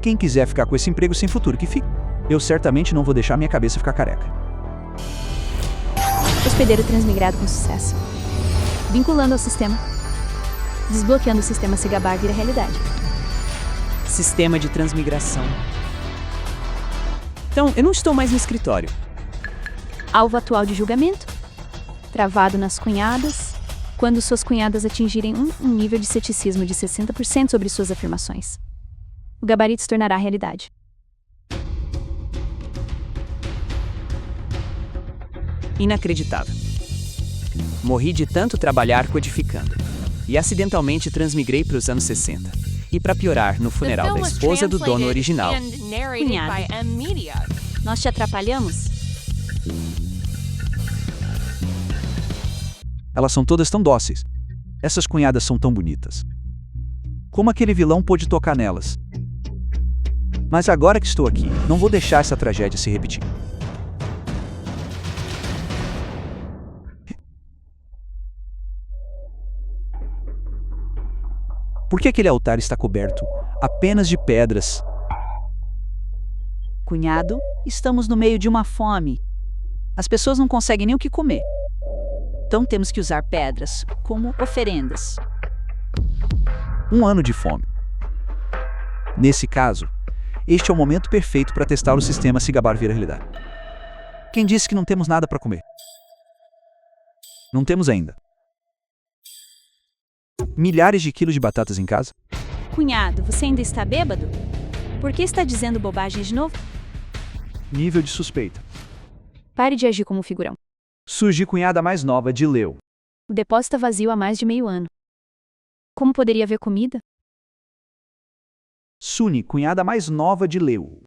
Quem quiser ficar com esse emprego sem futuro, que fique. Eu certamente não vou deixar minha cabeça ficar careca. Hospedeiro transmigrado com sucesso. Vinculando ao sistema. Desbloqueando o sistema Cigabar vira realidade. Sistema de transmigração. Então, eu não estou mais no escritório. Alvo atual de julgamento. Travado nas cunhadas. Quando suas cunhadas atingirem um nível de ceticismo de 60% sobre suas afirmações. O gabarito se tornará realidade. Inacreditável. Morri de tanto trabalhar codificando. E acidentalmente transmigrei para os anos 60. E para piorar, no funeral da esposa do dono original. Cunhado, nós te atrapalhamos? Elas são todas tão dóceis. Essas cunhadas são tão bonitas. Como aquele vilão pôde tocar nelas? Mas agora que estou aqui, não vou deixar essa tragédia se repetir. Por que aquele altar está coberto apenas de pedras? Cunhado, estamos no meio de uma fome. As pessoas não conseguem nem o que comer. Então temos que usar pedras como oferendas. Um ano de fome. Nesse caso, este é o momento perfeito para testar o sistema Cigabar vira realidade. Quem disse que não temos nada para comer? Não temos ainda. Milhares de quilos de batatas em casa? Cunhado, você ainda está bêbado? Por que está dizendo bobagem de novo? Nível de suspeita. Pare de agir como figurão. Surgi cunhada mais nova de Leo. O depósito está vazio há mais de meio ano. Como poderia haver comida? Suni, cunhada mais nova de Leo.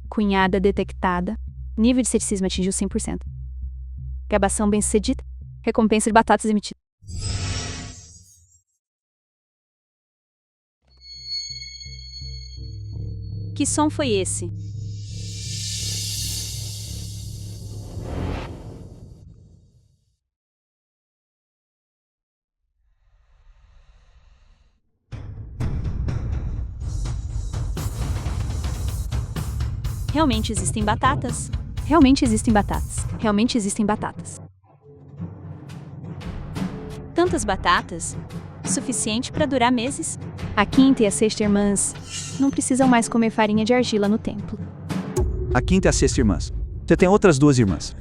Cunhada detectada. Nível de ceticismo atingiu 100%. Gabação bem-sucedida. Recompensa de batatas emitida. Que som foi esse? Realmente existem batatas. Realmente existem batatas. Realmente existem batatas. Tantas batatas, suficiente para durar meses. A quinta e a sexta irmãs não precisam mais comer farinha de argila no templo. A quinta e a sexta irmãs. Você tem outras duas irmãs.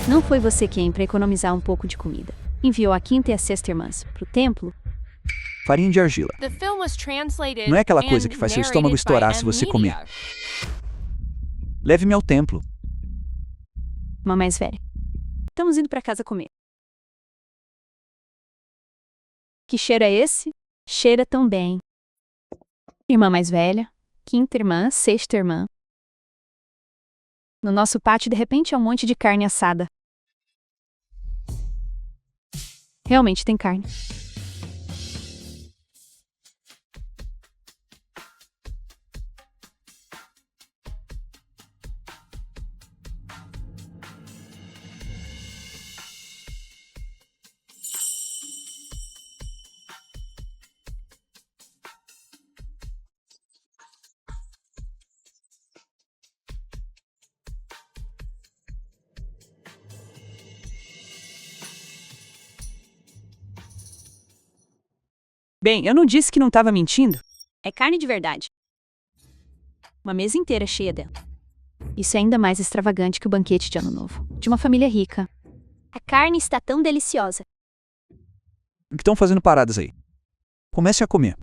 Não foi você quem, para economizar um pouco de comida, enviou a quinta e a sexta irmãs para o templo? Farinha de argila. Não é aquela coisa que faz seu estômago estourar se você comer. Leve-me ao templo. Irmã mais velha. Estamos indo para casa comer. Que cheiro é esse? Cheira tão bem. Irmã mais velha, quinta irmã, sexta irmã. No nosso pátio, de repente, é um monte de carne assada. Realmente tem carne. Bem, eu não disse que não estava mentindo. É carne de verdade. Uma mesa inteira cheia dela. Isso é ainda mais extravagante que o banquete de Ano Novo, de uma família rica. A carne está tão deliciosa. O que estão fazendo paradas aí? Comece a comer.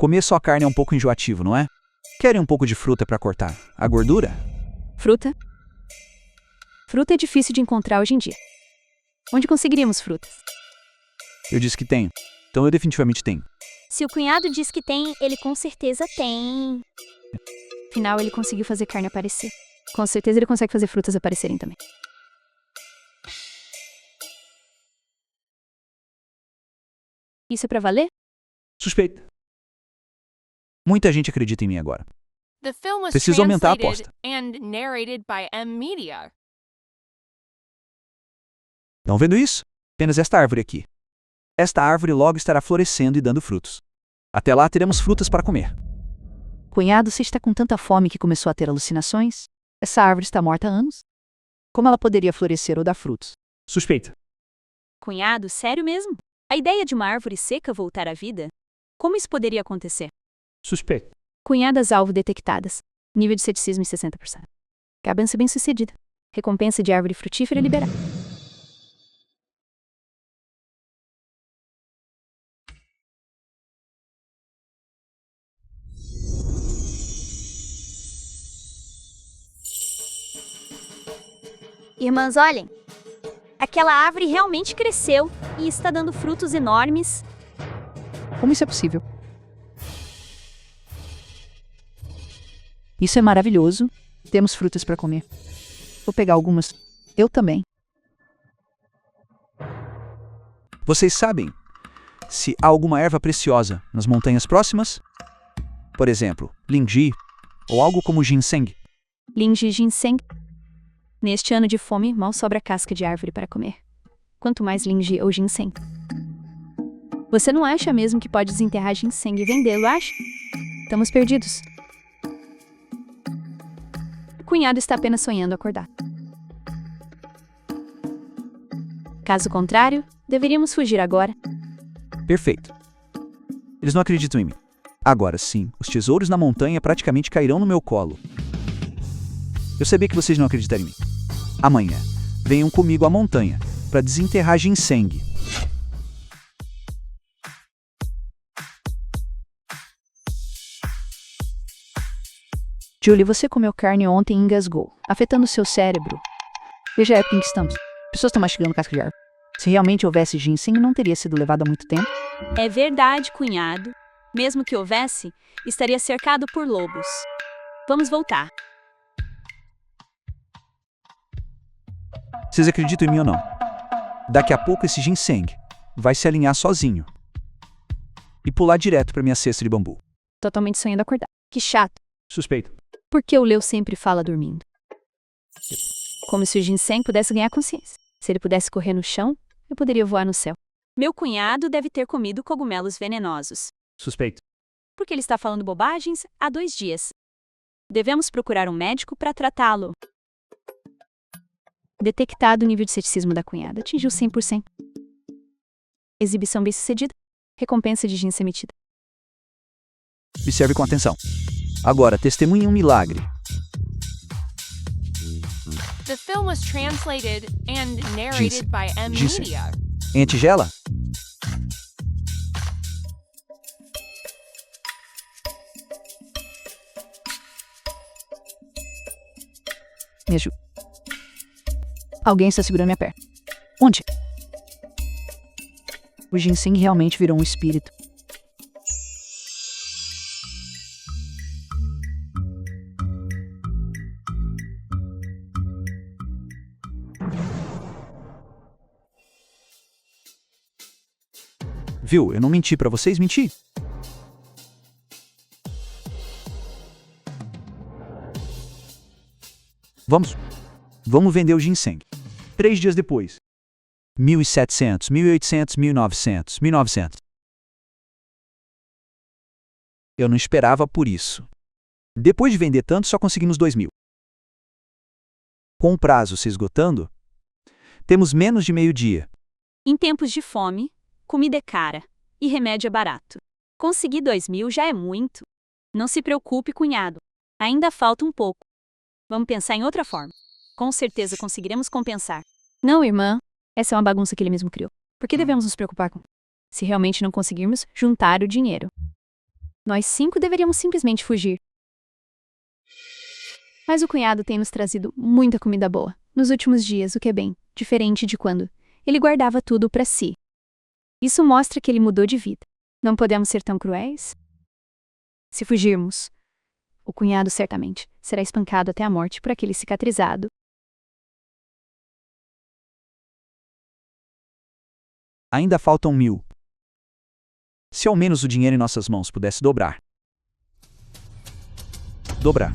Comer só carne é um pouco enjoativo, não é? Querem um pouco de fruta para cortar a gordura? Fruta? Fruta é difícil de encontrar hoje em dia. Onde conseguiríamos frutas? Eu disse que tenho. Então eu definitivamente tenho. Se o cunhado diz que tem, ele com certeza tem. Afinal, ele conseguiu fazer carne aparecer. Com certeza ele consegue fazer frutas aparecerem também. Isso é pra valer? Suspeita. Muita gente acredita em mim agora. The film was Preciso aumentar a translated aposta. and narrated by M Media. Estão vendo isso? Apenas esta árvore aqui. Esta árvore logo estará florescendo e dando frutos. Até lá teremos frutas para comer. Cunhado, você está com tanta fome que começou a ter alucinações? Essa árvore está morta há anos? Como ela poderia florescer ou dar frutos? Suspeita. Cunhado, sério mesmo? A ideia de uma árvore seca voltar à vida? Como isso poderia acontecer? Suspeita. Cunhadas-alvo detectadas. Nível de ceticismo em 60%. Gabança bem-sucedida. Recompensa de árvore frutífera liberada. Irmãs, olhem. Aquela árvore realmente cresceu e está dando frutos enormes. Como isso é possível? Isso é maravilhoso. Temos frutas para comer. Vou pegar algumas. Eu também. Vocês sabem se há alguma erva preciosa nas montanhas próximas? Por exemplo, lingji ou algo como ginseng. Lingji ginseng. Neste ano de fome, mal sobra casca de árvore para comer. Quanto mais lingji ou ginseng. Você não acha mesmo que pode desenterrar ginseng e vendê-lo, acha? Estamos perdidos. O cunhado está apenas sonhando acordar. Caso contrário, deveríamos fugir agora. Perfeito. Eles não acreditam em mim. Agora sim, os tesouros na montanha praticamente cairão no meu colo. Eu sabia que vocês não acreditariam em mim. Amanhã, venham comigo à montanha para desenterrar ginseng. Julie, você comeu carne ontem e engasgou, afetando seu cérebro. Veja a época em que estamos. Pessoas estão mastigando casca de árvore. Se realmente houvesse ginseng, não teria sido levado há muito tempo. É verdade, cunhado. Mesmo que houvesse, estaria cercado por lobos. Vamos voltar. Vocês acreditam em mim ou não? Daqui a pouco esse ginseng vai se alinhar sozinho e pular direto para minha cesta de bambu. Totalmente sonhando acordar. Que chato. Suspeito. Porque o Leo sempre fala dormindo. Como se o ginseng pudesse ganhar consciência. Se ele pudesse correr no chão, eu poderia voar no céu. Meu cunhado deve ter comido cogumelos venenosos. Suspeito. Porque ele está falando bobagens há 2 dias. Devemos procurar um médico para tratá-lo. Detectado o nível de ceticismo da cunhada. Atingiu 100%. Exibição bem-sucedida. Recompensa de ginseng emitida. Observe com atenção. Agora, testemunhe um milagre. The film was translated and narrated Ginseng. by M Ginseng. Media. Em a tigela? Me ajuda. Alguém está segurando minha perna. Onde? O ginseng realmente virou um espírito. Viu? Eu não menti pra vocês, menti. Vamos vender o ginseng. 3 dias depois. 1.700, 1.800, 1.900, 1.900. Eu não esperava por isso. Depois de vender tanto, só conseguimos 2.000. Com o prazo se esgotando, temos menos de meio-dia. Em tempos de fome, comida é cara e remédio é barato. Conseguir 2.000 já é muito. Não se preocupe, cunhado. Ainda falta um pouco. Vamos pensar em outra forma. Com certeza conseguiremos compensar. Não, irmã. Essa é uma bagunça que ele mesmo criou. Por que devemos nos preocupar com? Se realmente não conseguirmos juntar o dinheiro. Nós 5 deveríamos simplesmente fugir. Mas o cunhado tem nos trazido muita comida boa nos últimos dias, o que é bem diferente de quando ele guardava tudo para si. Isso mostra que ele mudou de vida. Não podemos ser tão cruéis? Se fugirmos, o cunhado certamente será espancado até a morte por aquele cicatrizado. Ainda faltam 1.000. Se ao menos o dinheiro em nossas mãos pudesse dobrar. Dobrar.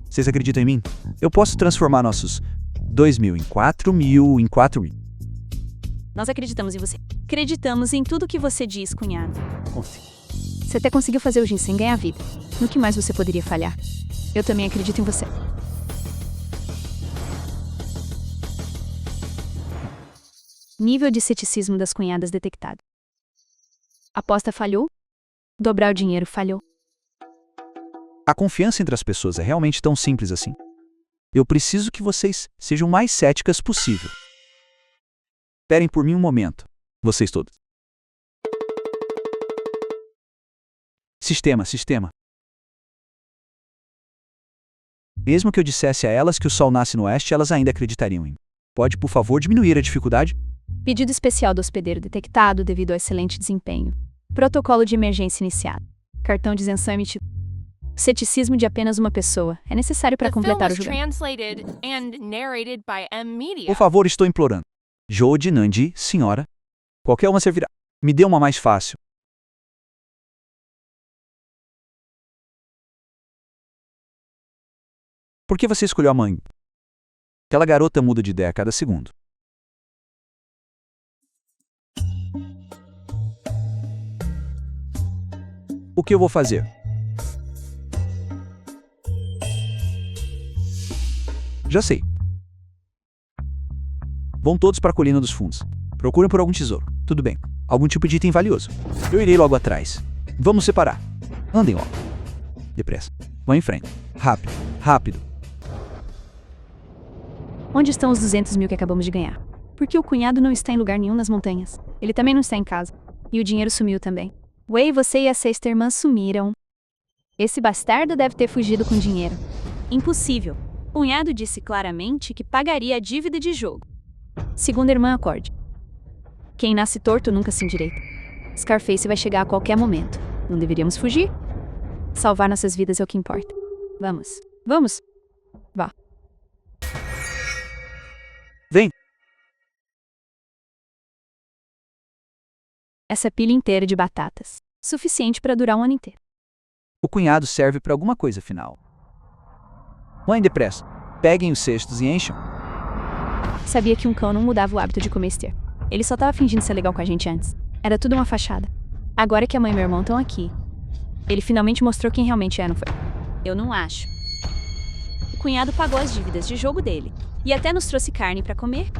Vocês acreditam em mim? Eu posso transformar nossos 2.000 em 4.000 em 4.000. Nós acreditamos em você. Acreditamos em tudo que você diz, cunhado. Você até conseguiu fazer o ginseng ganhar vida. No que mais você poderia falhar? Eu também acredito em você. Nível de ceticismo das cunhadas detectado. Aposta falhou? Dobrar o dinheiro falhou. A confiança entre as pessoas é realmente tão simples assim. Eu preciso que vocês sejam o mais céticas possível. Esperem por mim um momento. Vocês todos. Sistema. Mesmo que eu dissesse a elas que o sol nasce no oeste, elas ainda acreditariam em mim. Pode, por favor, diminuir a dificuldade? Pedido especial do hospedeiro detectado devido ao excelente desempenho. Protocolo de emergência iniciado. Cartão de isenção emitido. Ceticismo de apenas uma pessoa é necessário para The film completar o was julgamento. translated and narrated by M Media. Por favor, estou implorando. Jode, Nandi, senhora. Qualquer uma servirá. Me dê uma mais fácil. Por que você escolheu a mãe? Aquela garota muda de ideia a cada segundo. O que eu vou fazer? Já sei. Vão todos para a colina dos fundos. Procurem por algum tesouro. Tudo bem. Algum tipo de item valioso. Eu irei logo atrás. Vamos separar. Andem logo. Depressa. Vão em frente. Rápido. Rápido. Onde estão os 200.000 que acabamos de ganhar? Porque o cunhado não está em lugar nenhum nas montanhas. Ele também não está em casa. E o dinheiro sumiu também. Wei, você e a sexta irmã sumiram. Esse bastardo deve ter fugido com dinheiro. Impossível. O cunhado disse claramente que pagaria a dívida de jogo. Segunda irmã, acorde. Quem nasce torto nunca se endireita. Scarface vai chegar a qualquer momento. Não deveríamos fugir? Salvar nossas vidas é o que importa. Vamos. Vamos. Vá. Vem. Essa pilha inteira de batatas. Suficiente para durar um ano inteiro. O cunhado serve para alguma coisa final. Mãe, depressa. Peguem os cestos e encham. Sabia que um cão não mudava o hábito de comer esteira. Ele só estava fingindo ser legal com a gente antes. Era tudo uma fachada. Agora que a mãe e meu irmão estão aqui, ele finalmente mostrou quem realmente é, não foi? Eu não acho. O cunhado pagou as dívidas de jogo dele e até nos trouxe carne para comer.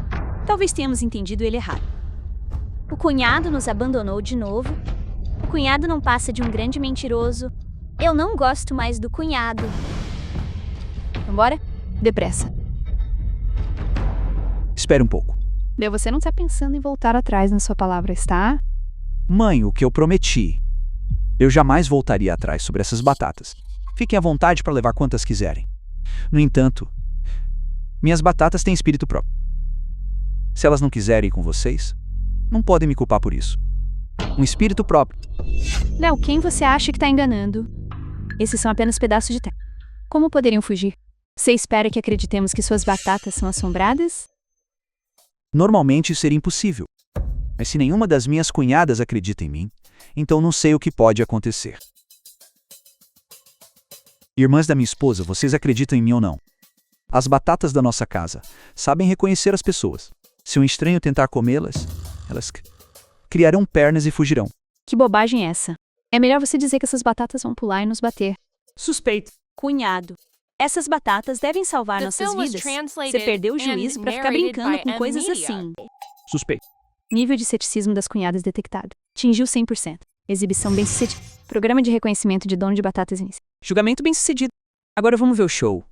Talvez tenhamos entendido ele errado. O cunhado nos abandonou de novo. O cunhado não passa de um grande mentiroso. Eu não gosto mais do cunhado. Vambora? Depressa. Espere um pouco. Você não está pensando em voltar atrás na sua palavra, está? Mãe, o que eu prometi. Eu jamais voltaria atrás sobre essas batatas. Fiquem à vontade para levar quantas quiserem. No entanto, minhas batatas têm espírito próprio. Se elas não quiserem ir com vocês, não podem me culpar por isso. Um espírito próprio. Léo, quem você acha que está enganando? Esses são apenas pedaços de terra. Como poderiam fugir? Você espera que acreditemos que suas batatas são assombradas? Normalmente isso seria impossível. Mas se nenhuma das minhas cunhadas acredita em mim, então não sei o que pode acontecer. Irmãs da minha esposa, vocês acreditam em mim ou não? As batatas da nossa casa sabem reconhecer as pessoas. Se um estranho tentar comê-las, elas criarão pernas e fugirão. Que bobagem é essa? É melhor você dizer que essas batatas vão pular e nos bater. Suspeito. Cunhado. Essas batatas devem salvar The nossas film was vidas. translated Você perdeu o juízo and pra ficar narrated brincando by com M coisas Media. assim. Suspeito. Nível de ceticismo das cunhadas detectado. Atingiu 100%. Exibição bem-sucedida. Programa de reconhecimento de dono de batatas inicial. Julgamento bem sucedido. Agora vamos ver o show.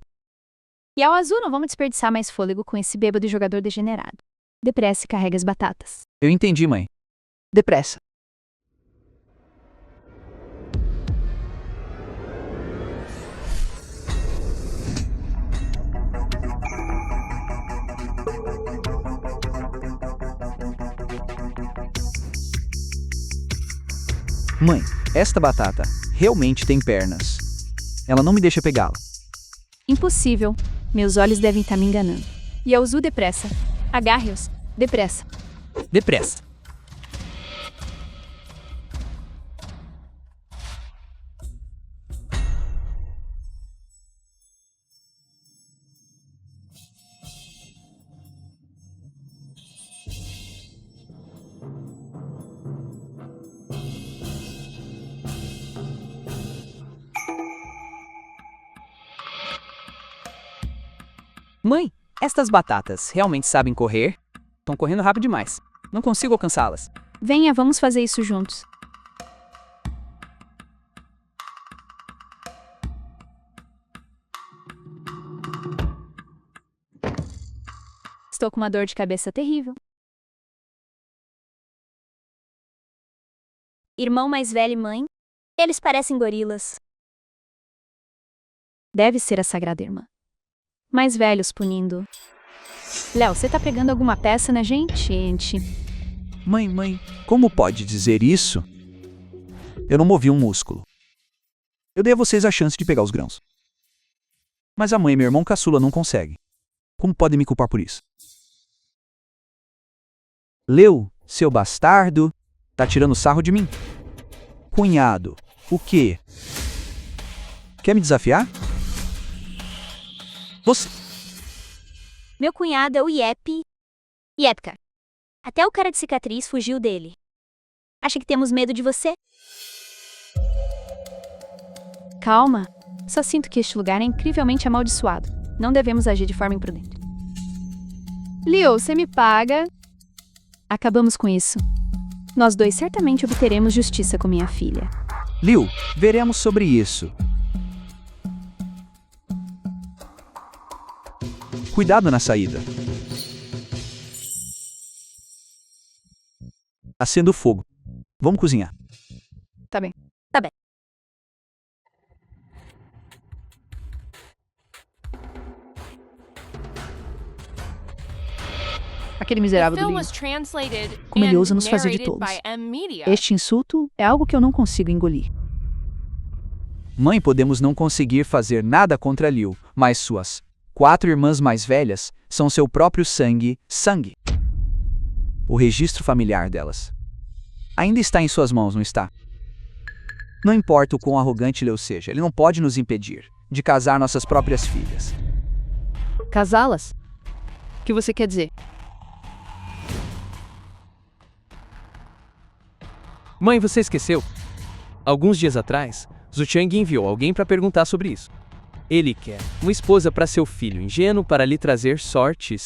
E ao azul, não vamos desperdiçar mais fôlego com esse bêbado e jogador degenerado. Depressa e carrega as batatas. Eu entendi, mãe. Depressa. Mãe, esta batata realmente tem pernas. Ela não me deixa pegá-la. Impossível. Meus olhos devem estar me enganando. Yauzu, depressa. Agarre-os. Depressa. Depressa. Mãe, estas batatas realmente sabem correr? Estão correndo rápido demais. Não consigo alcançá-las. Venha, vamos fazer isso juntos. Estou com uma dor de cabeça terrível. Irmão mais velho e mãe? Eles parecem gorilas. Deve ser a sagrada irmã. Mais velhos punindo. Léo, você tá pregando alguma peça na gente? Mãe, como pode dizer isso? Eu não movi um músculo. Eu dei a vocês a chance de pegar os grãos. Mas a mãe e meu irmão caçula não conseguem. Como podem me culpar por isso? Leu, seu bastardo, tá tirando sarro de mim? Cunhado, o quê? Quer me desafiar? Você... Meu cunhado é o Yep. Yepka. Até o cara de cicatriz fugiu dele. Acha que temos medo de você? Calma. Só sinto que este lugar é incrivelmente amaldiçoado. Não devemos agir de forma imprudente. Leo, você me paga? Acabamos com isso. Nós dois certamente obteremos justiça com minha filha. Liu, veremos sobre isso. Cuidado na saída. Acenda o fogo. Vamos cozinhar. Tá bem. Tá bem. Aquele The miserável do film livro. was translated Como ele and ousa nos fazer de narrated tolos. by M Media. Este insulto é algo que eu não consigo engolir. Mãe, podemos não conseguir fazer nada contra Liu, mas suas 4 irmãs mais velhas são seu próprio sangue. O registro familiar delas ainda está em suas mãos, não está? Não importa o quão arrogante Liu seja, ele não pode nos impedir de casar nossas próprias filhas. Casá-las? O que você quer dizer? Mãe, você esqueceu? Alguns dias atrás, Zhu Chang enviou alguém para perguntar sobre isso. Ele quer uma esposa para seu filho ingênuo para lhe trazer sorte.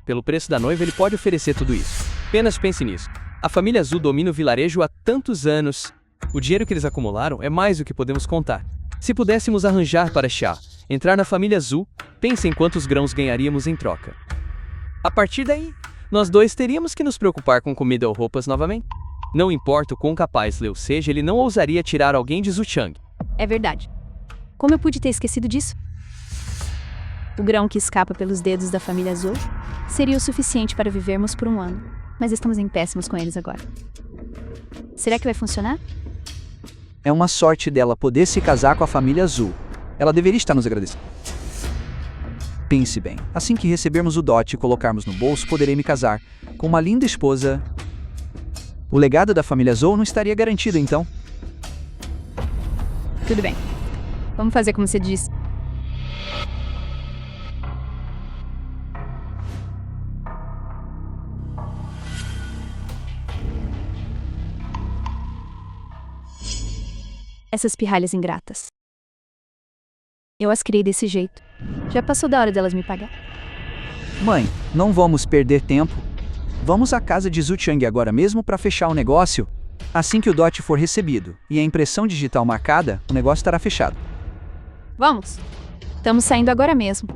Pelo preço da noiva, ele pode oferecer tudo isso. Apenas pense nisso. A família Zhu domina o vilarejo há tantos anos. O dinheiro que eles acumularam é mais do que podemos contar. Se pudéssemos arranjar para Xia entrar na família Zhu, pense em quantos grãos ganharíamos em troca. A partir daí, nós dois teríamos que nos preocupar com comida ou roupas novamente. Não importa o quão capaz Liu seja, ele não ousaria tirar alguém de Zhu Chang. É verdade. Como eu pude ter esquecido disso? O grão que escapa pelos dedos da família Zhou seria o suficiente para vivermos por um ano, mas estamos em péssimos com eles agora. Será que vai funcionar? É uma sorte dela poder se casar com a família Zhu. Ela deveria estar nos agradecendo. Pense bem, assim que recebermos o dote e colocarmos no bolso, poderei me casar com uma linda esposa. O legado da família Zhou não estaria garantido, então? Tudo bem. Vamos fazer como você disse. Essas pirralhas ingratas. Eu as criei desse jeito. Já passou da hora delas me pagar. Mãe, não vamos perder tempo. Vamos à casa de Zhu Chang agora mesmo para fechar o negócio. Assim que o dote for recebido e a impressão digital marcada, o negócio estará fechado. Vamos! Estamos saindo agora mesmo.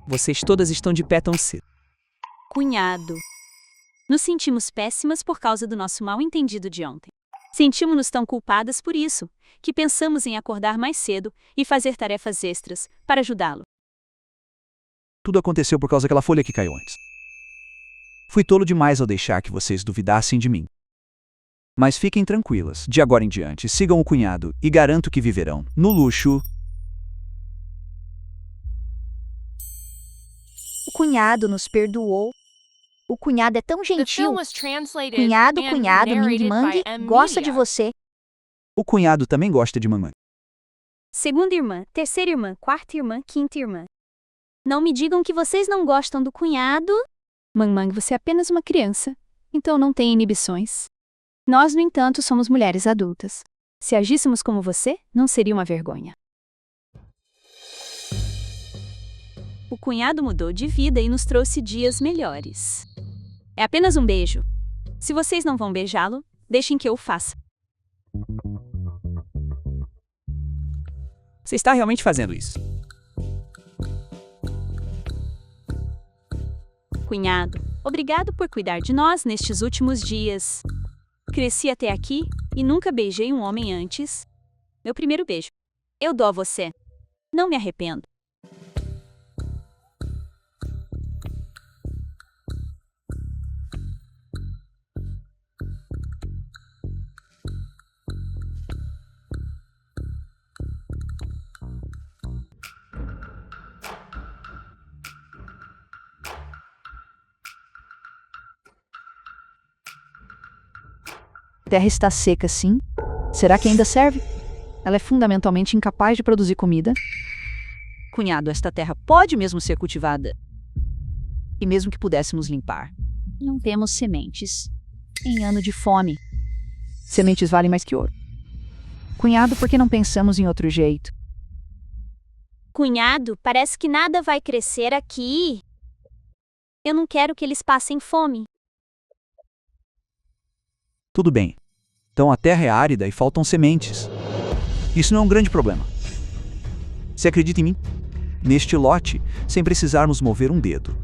Vocês todas estão de pé tão cedo. Cunhado. Nos sentimos péssimas por causa do nosso mal-entendido de ontem. Sentimos-nos tão culpadas por isso, que pensamos em acordar mais cedo e fazer tarefas extras para ajudá-lo. Tudo aconteceu por causa daquela folha que caiu antes. Fui tolo demais ao deixar que vocês duvidassem de mim. Mas fiquem tranquilas, de agora em diante, sigam o cunhado e garanto que viverão no luxo. O cunhado nos perdoou. O cunhado é tão The gentil. film was translated Cunhado, and cunhado, Ming narrated Mang by M. gosta de Media. você. O cunhado também gosta de mamãe. Segunda irmã, terceira irmã, quarta irmã, quinta irmã. Não me digam que vocês não gostam do cunhado. Mang, você é apenas uma criança, então não tem inibições. Nós, no entanto, somos mulheres adultas. Se agíssemos como você, não seria uma vergonha. O cunhado mudou de vida e nos trouxe dias melhores. É apenas um beijo. Se vocês não vão beijá-lo, deixem que eu o faça. Você está realmente fazendo isso? Cunhado, obrigado por cuidar de nós nestes últimos dias. Cresci até aqui e nunca beijei um homem antes. Meu primeiro beijo. Eu dou a você. Não me arrependo. A terra está seca, sim? Será que ainda serve? Ela é fundamentalmente incapaz de produzir comida. Cunhado, esta terra pode mesmo ser cultivada. E mesmo que pudéssemos limpar, não temos sementes. Em ano de fome. Sementes valem mais que ouro. Cunhado, por que não pensamos em outro jeito? Cunhado, parece que nada vai crescer aqui. Eu não quero que eles passem fome. Tudo bem. Então a terra é árida e faltam sementes. Isso não é um grande problema. Você acredita em mim? Neste lote, sem precisarmos mover um dedo,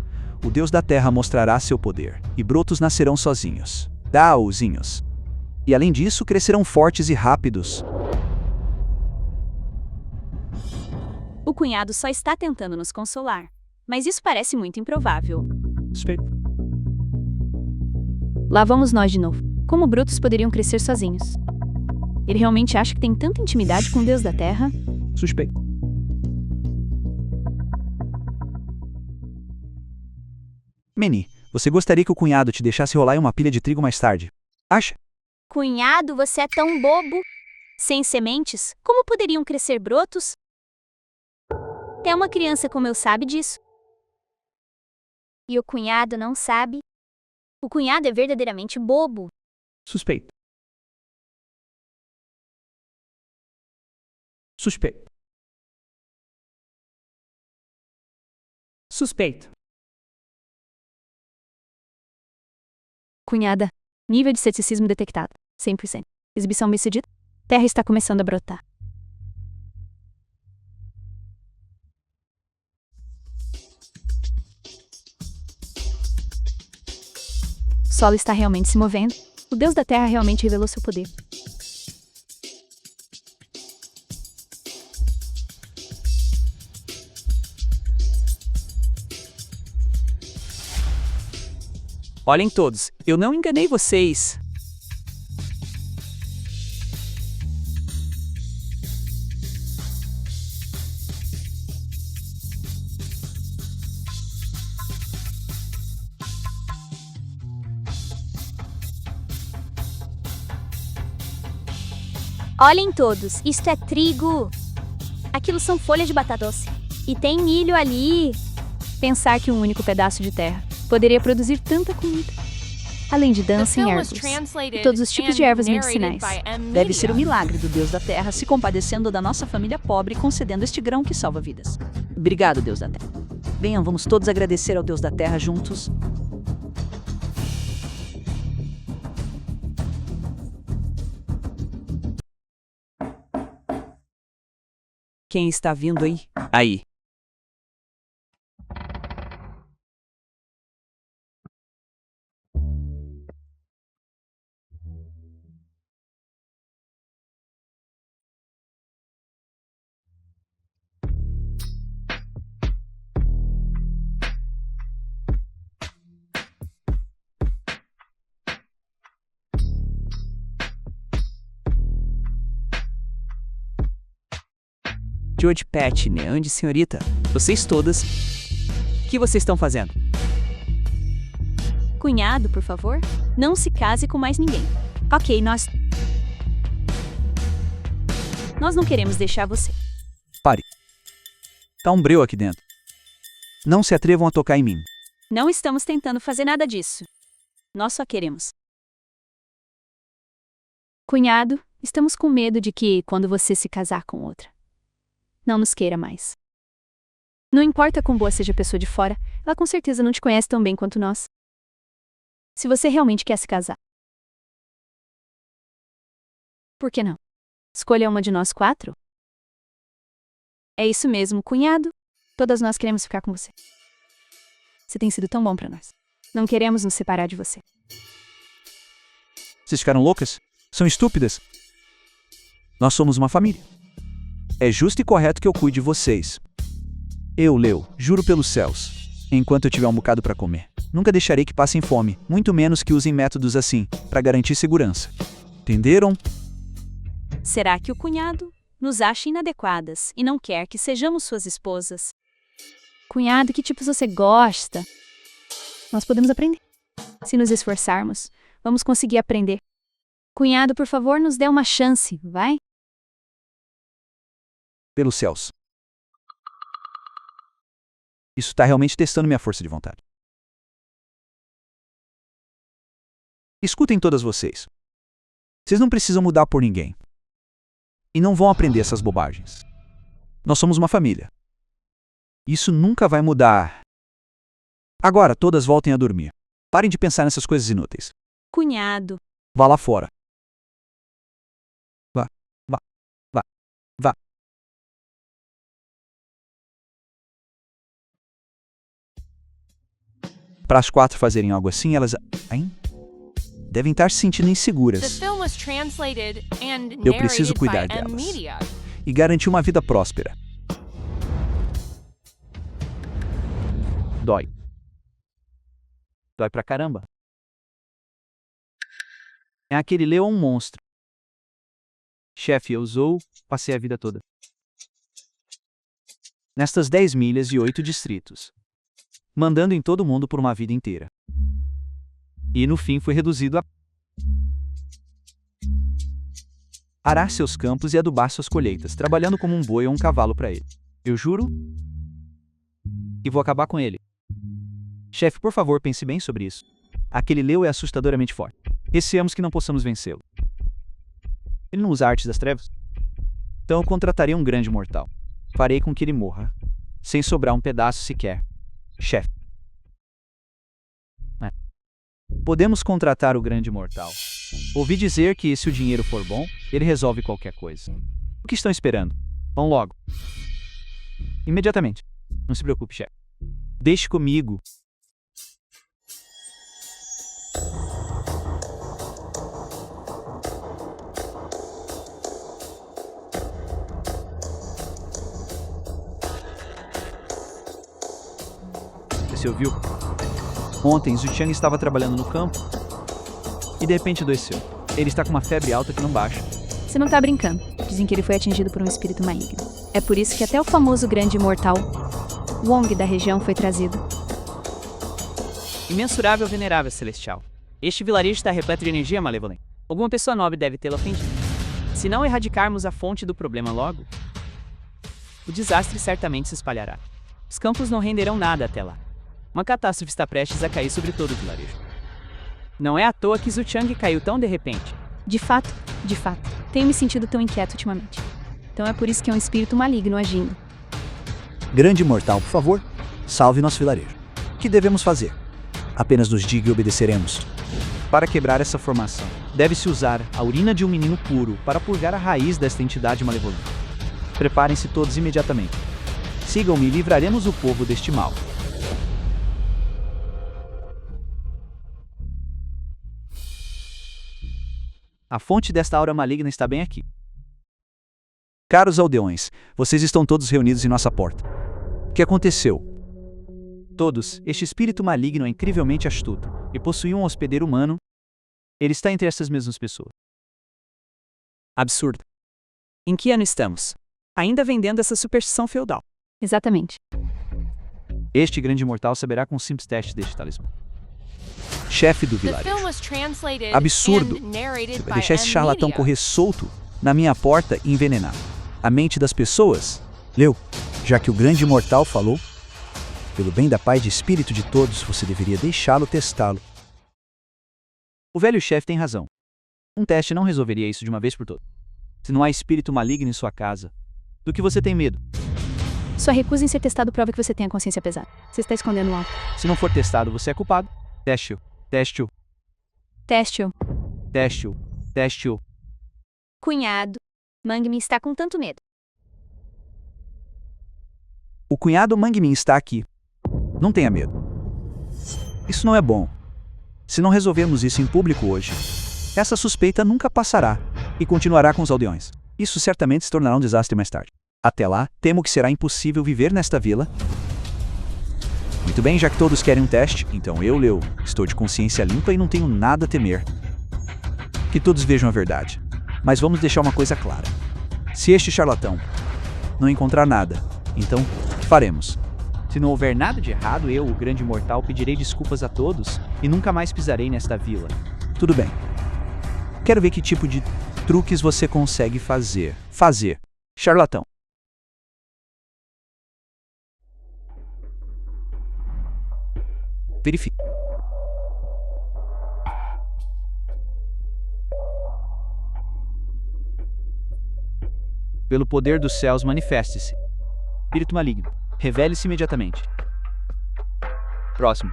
o Deus da terra mostrará seu poder, e brotos nascerão sozinhos. Daozinhos. E além disso, crescerão fortes e rápidos. O cunhado só está tentando nos consolar. Mas isso parece muito improvável. Lá vamos nós de novo. Como brotos poderiam crescer sozinhos? Ele realmente acha que tem tanta intimidade com o Deus da Terra? Suspeito. Meni, você gostaria que o cunhado te deixasse rolar em uma pilha de trigo mais tarde? Acha? Cunhado, você é tão bobo. Sem sementes, como poderiam crescer brotos? Até uma criança como eu sabe disso. E o cunhado não sabe? O cunhado é verdadeiramente bobo. Suspeito. Suspeito. Suspeito. Cunhada, nível de ceticismo detectado. 100%. Exibição bem-sucedida. Terra está começando a brotar. O solo está realmente se movendo. O Deus da Terra realmente revelou seu poder. Olhem todos, eu não enganei vocês. Olhem todos, isto é trigo. Aquilo são folhas de batata doce. E tem milho ali. Pensar que um único pedaço de terra poderia produzir tanta comida. Além de The dança em film was ervas. translated E todos os tipos de and ervas narrated medicinais. by M. Deve ser Media. o milagre do Deus da Terra se compadecendo da nossa família pobre, concedendo este grão que salva vidas. Obrigado, Deus da Terra. Venham, vamos todos agradecer ao Deus da Terra juntos. Quem está vindo aí? Aí. George, Pat, Neande, senhorita, vocês todas, o que vocês estão fazendo? Cunhado, por favor, não se case com mais ninguém. Ok, nós não queremos deixar você. Pare. Tá um breu aqui dentro. Não se atrevam a tocar em mim. Não estamos tentando fazer nada disso. Nós só queremos. Cunhado, estamos com medo de que, quando você se casar com outra, não nos queira mais. Não importa quão boa seja a pessoa de fora, ela com certeza não te conhece tão bem quanto nós. Se você realmente quer se casar, por que não? Escolha uma de nós 4? É isso mesmo, cunhado. Todas nós queremos ficar com você. Você tem sido tão bom pra nós. Não queremos nos separar de você. Vocês ficaram loucas? São estúpidas? Nós somos uma família. É justo e correto que eu cuide de vocês. Eu, Leo, juro pelos céus, enquanto eu tiver um bocado pra comer, nunca deixarei que passem fome, muito menos que usem métodos assim, pra garantir segurança. Entenderam? Será que o cunhado nos acha inadequadas e não quer que sejamos suas esposas? Cunhado, que tipos você gosta? Nós podemos aprender. Se nos esforçarmos, vamos conseguir aprender. Cunhado, por favor, nos dê uma chance, vai? Pelos céus. Isso está realmente testando minha força de vontade. Escutem todas vocês. Vocês não precisam mudar por ninguém. E não vão aprender essas bobagens. Nós somos uma família. Isso nunca vai mudar. Agora, todas voltem a dormir. Parem de pensar nessas coisas inúteis. Cunhado. Vá lá fora. Vá. Para as 4 fazerem algo assim, elas devem estar se sentindo The inseguras. film was translated and Eu preciso narrated cuidar by M delas. Media. E garantir uma vida próspera. Dói. Dói pra caramba. É aquele Leo um monstro. Chefe, eu passei a vida toda nestas 10 milhas e 8 distritos, mandando em todo mundo por uma vida inteira. E no fim foi reduzido a arar seus campos e adubar suas colheitas, trabalhando como um boi ou um cavalo para ele. Eu juro que vou acabar com ele. Chefe, por favor, pense bem sobre isso. Aquele Leo é assustadoramente forte. Receamos que não possamos vencê-lo. Ele não usa artes das trevas? Então eu contratarei um grande mortal. Farei com que ele morra, sem sobrar um pedaço sequer. Chefe. Podemos contratar o grande mortal. Ouvi dizer que, se o dinheiro for bom, ele resolve qualquer coisa. O que estão esperando? Vão logo. Imediatamente. Não se preocupe, chefe. Deixe comigo. Você ouviu? Ontem, Zhu Chang estava trabalhando no campo e de repente adoeceu. Ele está com uma febre alta que não baixa. Você não tá brincando. Dizem que ele foi atingido por um espírito maligno. É por isso que até o famoso grande imortal Wong da região foi trazido. Imensurável venerável celestial. Este vilarejo está repleto de energia malevolente. Alguma pessoa nobre deve tê-lo ofendido. Se não erradicarmos a fonte do problema logo, o desastre certamente se espalhará. Os campos não renderão nada até lá. Uma catástrofe está prestes a cair sobre todo o vilarejo. Não é à toa que Zhu Chang caiu tão de repente. De fato, tenho me sentido tão inquieto ultimamente. Então é por isso que é um espírito maligno agindo. Grande mortal, por favor, salve nosso vilarejo. O que devemos fazer? Apenas nos diga e obedeceremos. Para quebrar essa formação, deve-se usar a urina de um menino puro para purgar a raiz desta entidade malevolente. Preparem-se todos imediatamente. Sigam-me e livraremos o povo deste mal. A fonte desta aura maligna está bem aqui. Caros aldeões, vocês estão todos reunidos em nossa porta. O que aconteceu? Todos, este espírito maligno é incrivelmente astuto e possui um hospedeiro humano. Ele está entre essas mesmas pessoas. Absurdo. Em que ano estamos? ainda vendendo essa superstição feudal. Exatamente. Este grande mortal saberá com um simples teste deste talismã. Chefe do The film vilarejo. was translated Absurdo. and narrated Você vai by deixar esse charlatão Media. correr solto na minha porta e envenenar a mente das pessoas? Leu, já que o grande mortal falou, pelo bem da paz de espírito de todos, você deveria deixá-lo testá-lo. O velho chefe tem razão. Um teste não resolveria isso de uma vez por todas. Se não há espírito maligno em sua casa, do que você tem medo? Sua recusa em ser testado prova que você tem a consciência pesada. Você está escondendo algo. Se não for testado, você é culpado. Teste-o, teste-o, Teste-o. teste-o, teste-o. Cunhado, Mangmin está com tanto medo. O cunhado Mangmin está aqui. Não tenha medo. Isso não é bom. Se não resolvermos isso em público hoje, essa suspeita nunca passará e continuará com os aldeões. Isso certamente se tornará um desastre mais tarde. Até lá, temo que será impossível viver nesta vila. Muito bem, já que todos querem um teste, então eu, Leo, estou de consciência limpa e não tenho nada a temer. Que todos vejam a verdade. Mas vamos deixar uma coisa clara. Se este charlatão não encontrar nada, então, o que faremos? Se não houver nada de errado, eu, o grande mortal, pedirei desculpas a todos e nunca mais pisarei nesta vila. Tudo bem. Quero ver que tipo de truques você consegue fazer. Charlatão. Verifique. Pelo poder dos céus, manifeste-se. Espírito maligno, revele-se imediatamente. Próximo.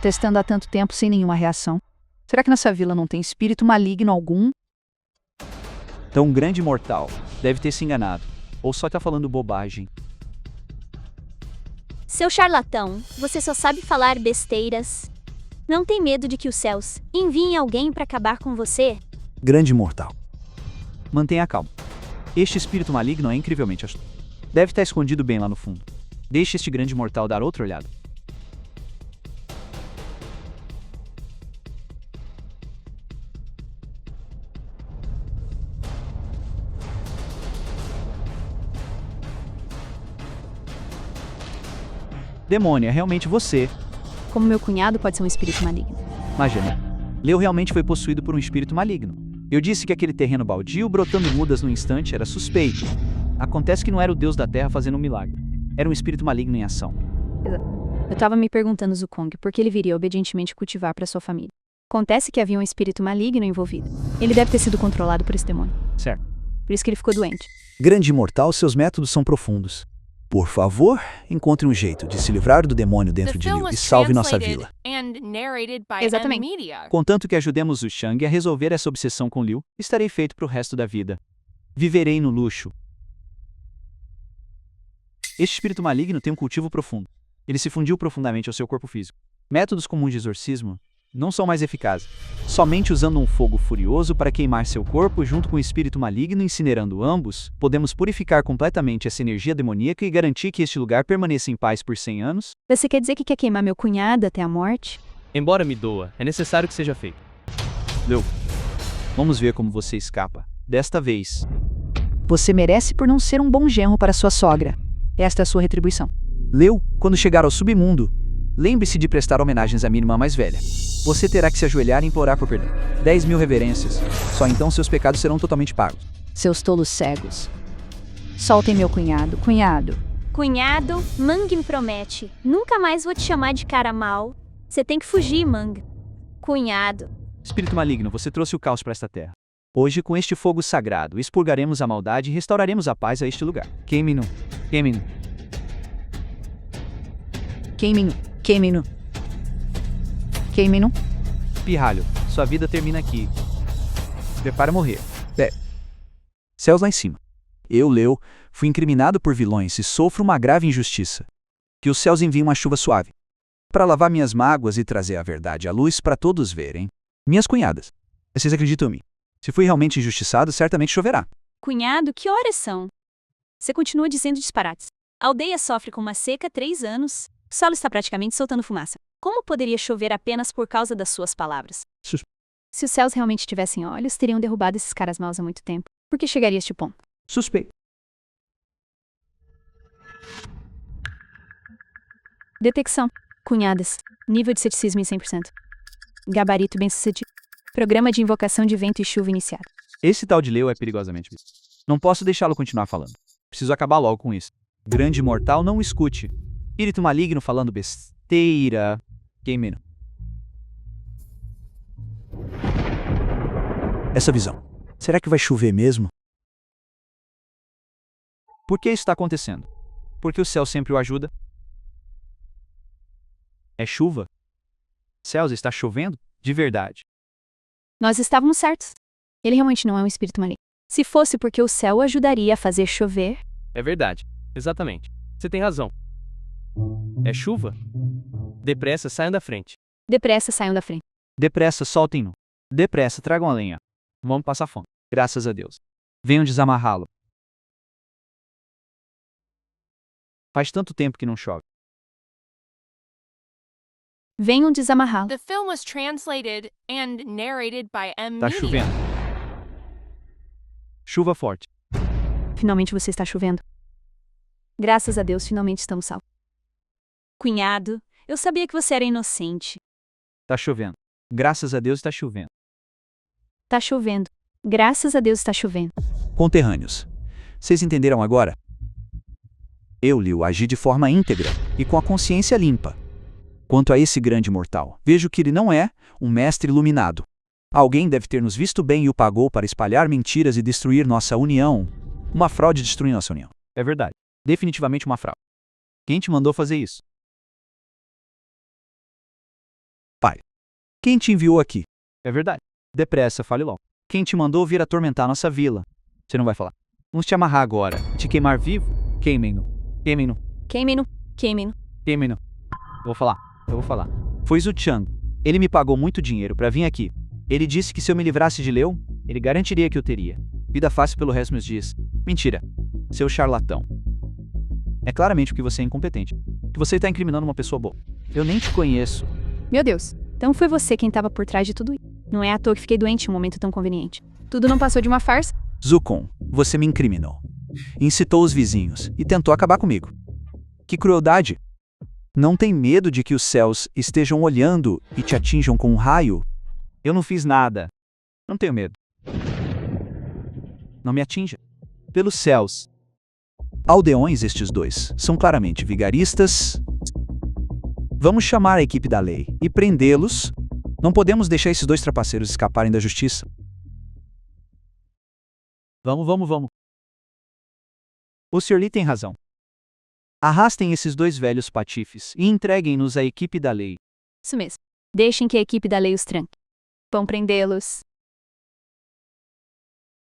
Testando há tanto tempo sem nenhuma reação. Será que nessa vila não tem espírito maligno algum? Então, um grande mortal deve ter se enganado. Ou só está falando bobagem. Seu charlatão, você só sabe falar besteiras. Não tem medo de que os céus enviem alguém para acabar com você? Grande mortal. Mantenha a calma. Este espírito maligno é incrivelmente astuto. Deve estar escondido bem lá no fundo. Deixe este grande mortal dar outra olhada. Demônio, é realmente você. Como meu cunhado pode ser um espírito maligno. Imagina. Leo realmente foi possuído por um espírito maligno. Eu disse que aquele terreno baldio brotando mudas no instante era suspeito. Acontece que não era o Deus da Terra fazendo um milagre. Era um espírito maligno em ação. Eu estava me perguntando, Zukong, por que ele viria obedientemente cultivar para sua família. Acontece que havia um espírito maligno envolvido. Ele deve ter sido controlado por esse demônio. Certo. Por isso que ele ficou doente. Grande mortal, seus métodos são profundos. Por favor, encontre um jeito de se livrar do demônio The dentro de film Liu e was salve nossa translated vila. and narrated by Exatamente. Media. Contanto que ajudemos o Shang a resolver essa obsessão com Liu, estarei feito pro resto da vida. Viverei no luxo. Este espírito maligno tem um cultivo profundo. Ele se fundiu profundamente ao seu corpo físico. Métodos comuns de exorcismo não são mais eficazes. Somente usando um fogo furioso para queimar seu corpo junto com o espírito maligno, incinerando ambos, podemos purificar completamente essa energia demoníaca e garantir que este lugar permaneça em paz por 100 anos. Você quer dizer que quer queimar meu cunhado até a morte? Embora me doa, é necessário que seja feito. Leu, vamos ver como você escapa. Desta vez. Você merece por não ser um bom genro para sua sogra. Esta é a sua retribuição. Leu, quando chegar ao submundo, lembre-se de prestar homenagens à minha irmã mais velha. Você terá que se ajoelhar e implorar por perdão. 10.000 reverências. Só então seus pecados serão totalmente pagos. Seus tolos cegos. Soltem meu cunhado. Cunhado. Cunhado, Mang me promete. Nunca mais vou te chamar de cara mal. Você tem que fugir, Mang. Cunhado. Espírito maligno, você trouxe o caos para esta terra. Hoje, com este fogo sagrado, expurgaremos a maldade e restauraremos a paz a este lugar. Queime-no. Queime-no. Queimem-no. Queimem-no. Queimem-no. Pirralho, sua vida termina aqui. Prepara morrer. Céus lá em cima. Eu, Leo, fui incriminado por vilões e sofro uma grave injustiça. Que os céus enviem uma chuva suave para lavar minhas mágoas e trazer a verdade à luz para todos verem. Minhas cunhadas, vocês acreditam em mim? Se fui realmente injustiçado, certamente choverá. Cunhado, que horas são? Você continua dizendo disparates. A aldeia sofre com uma seca há 3 anos. O solo está praticamente soltando fumaça. Como poderia chover apenas por causa das suas palavras? Se os céus realmente tivessem olhos, teriam derrubado esses caras maus há muito tempo. Por que chegaria a este ponto? Suspeito. Detecção. Cunhadas. Nível de ceticismo em 100%. Gabarito bem-sucedido. Programa de invocação de vento e chuva iniciado. Esse tal de Leo é perigosamente visto. Não posso deixá-lo continuar falando. Preciso acabar logo com isso. Grande mortal, não o escute. Espírito maligno falando besteira. Queimeno. Essa visão. Será que vai chover mesmo? Por que isso está acontecendo? Porque o céu sempre o ajuda? É chuva? Céus, está chovendo? De verdade. Nós estávamos certos. Ele realmente não é um espírito maligno. Se fosse porque o céu o ajudaria a fazer chover... É verdade. Exatamente. Você tem razão. É chuva? Depressa, saiam da frente. Depressa, saiam da frente. Depressa, soltem-no. Depressa, tragam a lenha. Vamos passar fome. Graças a Deus. Venham desamarrá-lo. Faz tanto tempo que não chove. Venham desamarrá-lo. The film was translated and narrated by M. Tá Media. chovendo. Chuva forte. Finalmente você está chovendo. Graças a Deus, finalmente estamos salvos. Cunhado, eu sabia que você era inocente. Tá chovendo. Graças a Deus está chovendo. Tá chovendo. Graças a Deus está chovendo. Conterrâneos. Vocês entenderam agora? Eu, Liu, agi de forma íntegra e com a consciência limpa. Quanto a esse grande mortal, vejo que ele não é um mestre iluminado. Alguém deve ter nos visto bem e o pagou para espalhar mentiras e destruir nossa união. Uma fraude destruir nossa união. É verdade. Definitivamente uma fraude. Quem te mandou fazer isso? Pai. Quem te enviou aqui? É verdade. Depressa, fale logo. Quem te mandou vir atormentar nossa vila? Você não vai falar. Vamos te amarrar agora. Te queimar vivo? Queimem-no. Queimem-no. Queimem-no. Queimem-no. Queimem-no. Eu vou falar. Foi Zhu Chang. Ele me pagou muito dinheiro para vir aqui. Ele disse que se eu me livrasse de Leo, ele garantiria que eu teria vida fácil pelo resto dos meus dias. Mentira. Seu charlatão. É claramente porque você é incompetente. Que você está incriminando uma pessoa boa. Eu nem te conheço. Meu Deus. Então foi você quem estava por trás de tudo isso. Não é à toa que fiquei doente em um momento tão conveniente. Tudo não passou de uma farsa? Zukon, você me incriminou. Incitou os vizinhos e tentou acabar comigo. Que crueldade! Não tem medo de que os céus estejam olhando e te atinjam com um raio? Eu não fiz nada. Não tenho medo. Não me atinja. Pelos céus. Aldeões estes dois. São claramente vigaristas. Vamos chamar a equipe da lei e prendê-los. Não podemos deixar esses dois trapaceiros escaparem da justiça. Vamos. O Sr. Lee tem razão. Arrastem esses dois velhos patifes e entreguem-nos à equipe da lei. Isso mesmo. Deixem que a equipe da lei os tranque. Vão prendê-los.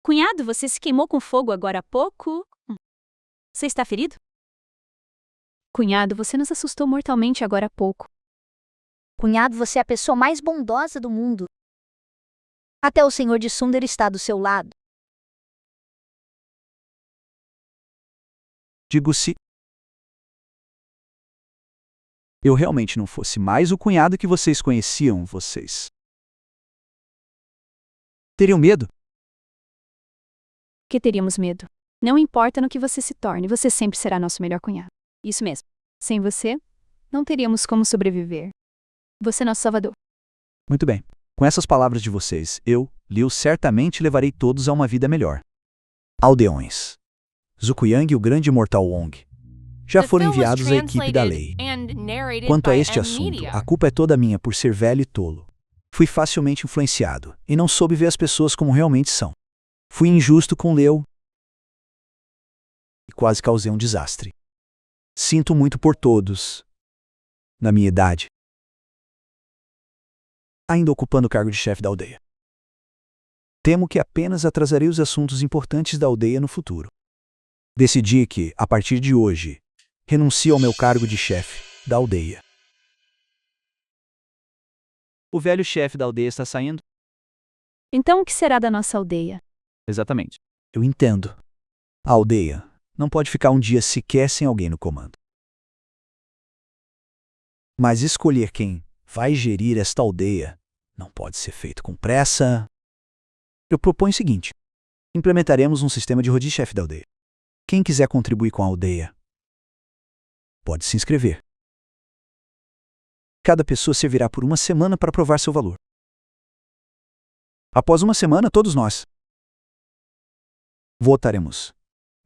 Cunhado, você se queimou com fogo agora há pouco? Você está ferido? Cunhado, você nos assustou mortalmente agora há pouco. Cunhado, você é a pessoa mais bondosa do mundo. Até o Senhor de Sunder está do seu lado. Digo se eu realmente não fosse mais o cunhado que vocês conheciam, vocês teriam medo? Que teríamos medo? Não importa no que você se torne, você sempre será nosso melhor cunhado. Isso mesmo. Sem você, não teríamos como sobreviver. Você é nosso salvador. Muito bem. Com essas palavras de vocês, eu, Liu, certamente levarei todos a uma vida melhor. Aldeões. Zukuyang e o grande imortal Wong já The foram film was enviados à equipe da lei. translated and narrated Quanto a by este M. assunto, Media. a culpa é toda minha por ser velho e tolo. Fui facilmente influenciado e não soube ver as pessoas como realmente são. Fui injusto com Leo e quase causei um desastre. Sinto muito por todos. Na minha idade, ainda ocupando o cargo de chefe da aldeia. Temo que apenas atrasarei os assuntos importantes da aldeia no futuro. Decidi que, a partir de hoje, renuncio ao meu cargo de chefe da aldeia. O velho chefe da aldeia está saindo? Então o que será da nossa aldeia? Exatamente. Eu entendo. A aldeia não pode ficar um dia sequer sem alguém no comando. Mas escolher quem vai gerir esta aldeia Não pode ser feito com pressa. Eu proponho o seguinte: implementaremos um sistema de rodízio-chefe da aldeia. Quem quiser contribuir com a aldeia pode se inscrever. Cada pessoa servirá por uma semana para provar seu valor. Após uma semana, todos nós votaremos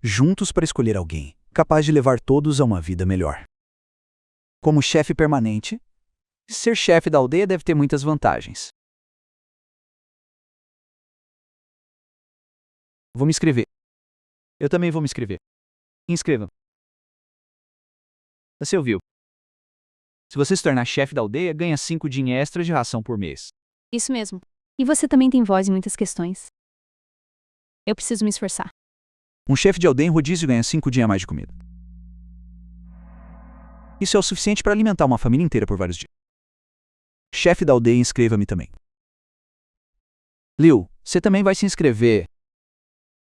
juntos para escolher alguém capaz de levar todos a uma vida melhor. Como chefe permanente, ser chefe da aldeia deve ter muitas vantagens. Vou me inscrever. Eu também vou me inscrever. Inscreva. Você ouviu? Se você se tornar chefe da aldeia, ganha 5 din extras de ração por mês. Isso mesmo. E você também tem voz em muitas questões. Eu preciso me esforçar. Um chefe de aldeia em rodízio ganha 5 din a mais de comida. Isso é o suficiente para alimentar uma família inteira por vários dias. Chefe da aldeia, inscreva-me também. Liu, você também vai se inscrever.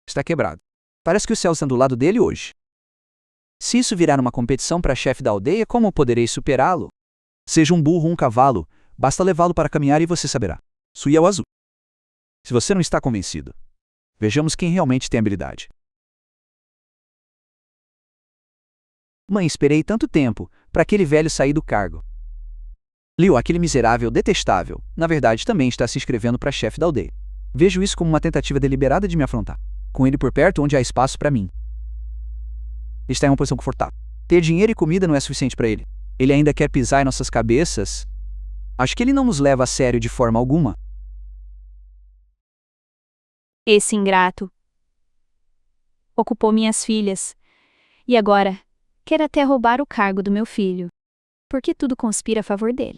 Está quebrado. Parece que o céu está do lado dele hoje. Se isso virar uma competição para chefe da aldeia, como poderei superá-lo? Seja um burro ou um cavalo, basta levá-lo para caminhar e você saberá. Sui é o azul. Se você não está convencido, vejamos quem realmente tem habilidade. Mãe, esperei tanto tempo para aquele velho sair do cargo. Liu, aquele miserável detestável, na verdade também está se inscrevendo para chefe da aldeia. Vejo isso como uma tentativa deliberada de me afrontar. Com ele por perto, onde há espaço para mim. Está em uma posição confortável. Ter dinheiro e comida não é suficiente para ele. Ele ainda quer pisar em nossas cabeças. Acho que ele não nos leva a sério de forma alguma. Esse ingrato ocupou minhas filhas. E agora, quer até roubar o cargo do meu filho. Porque tudo conspira a favor dele.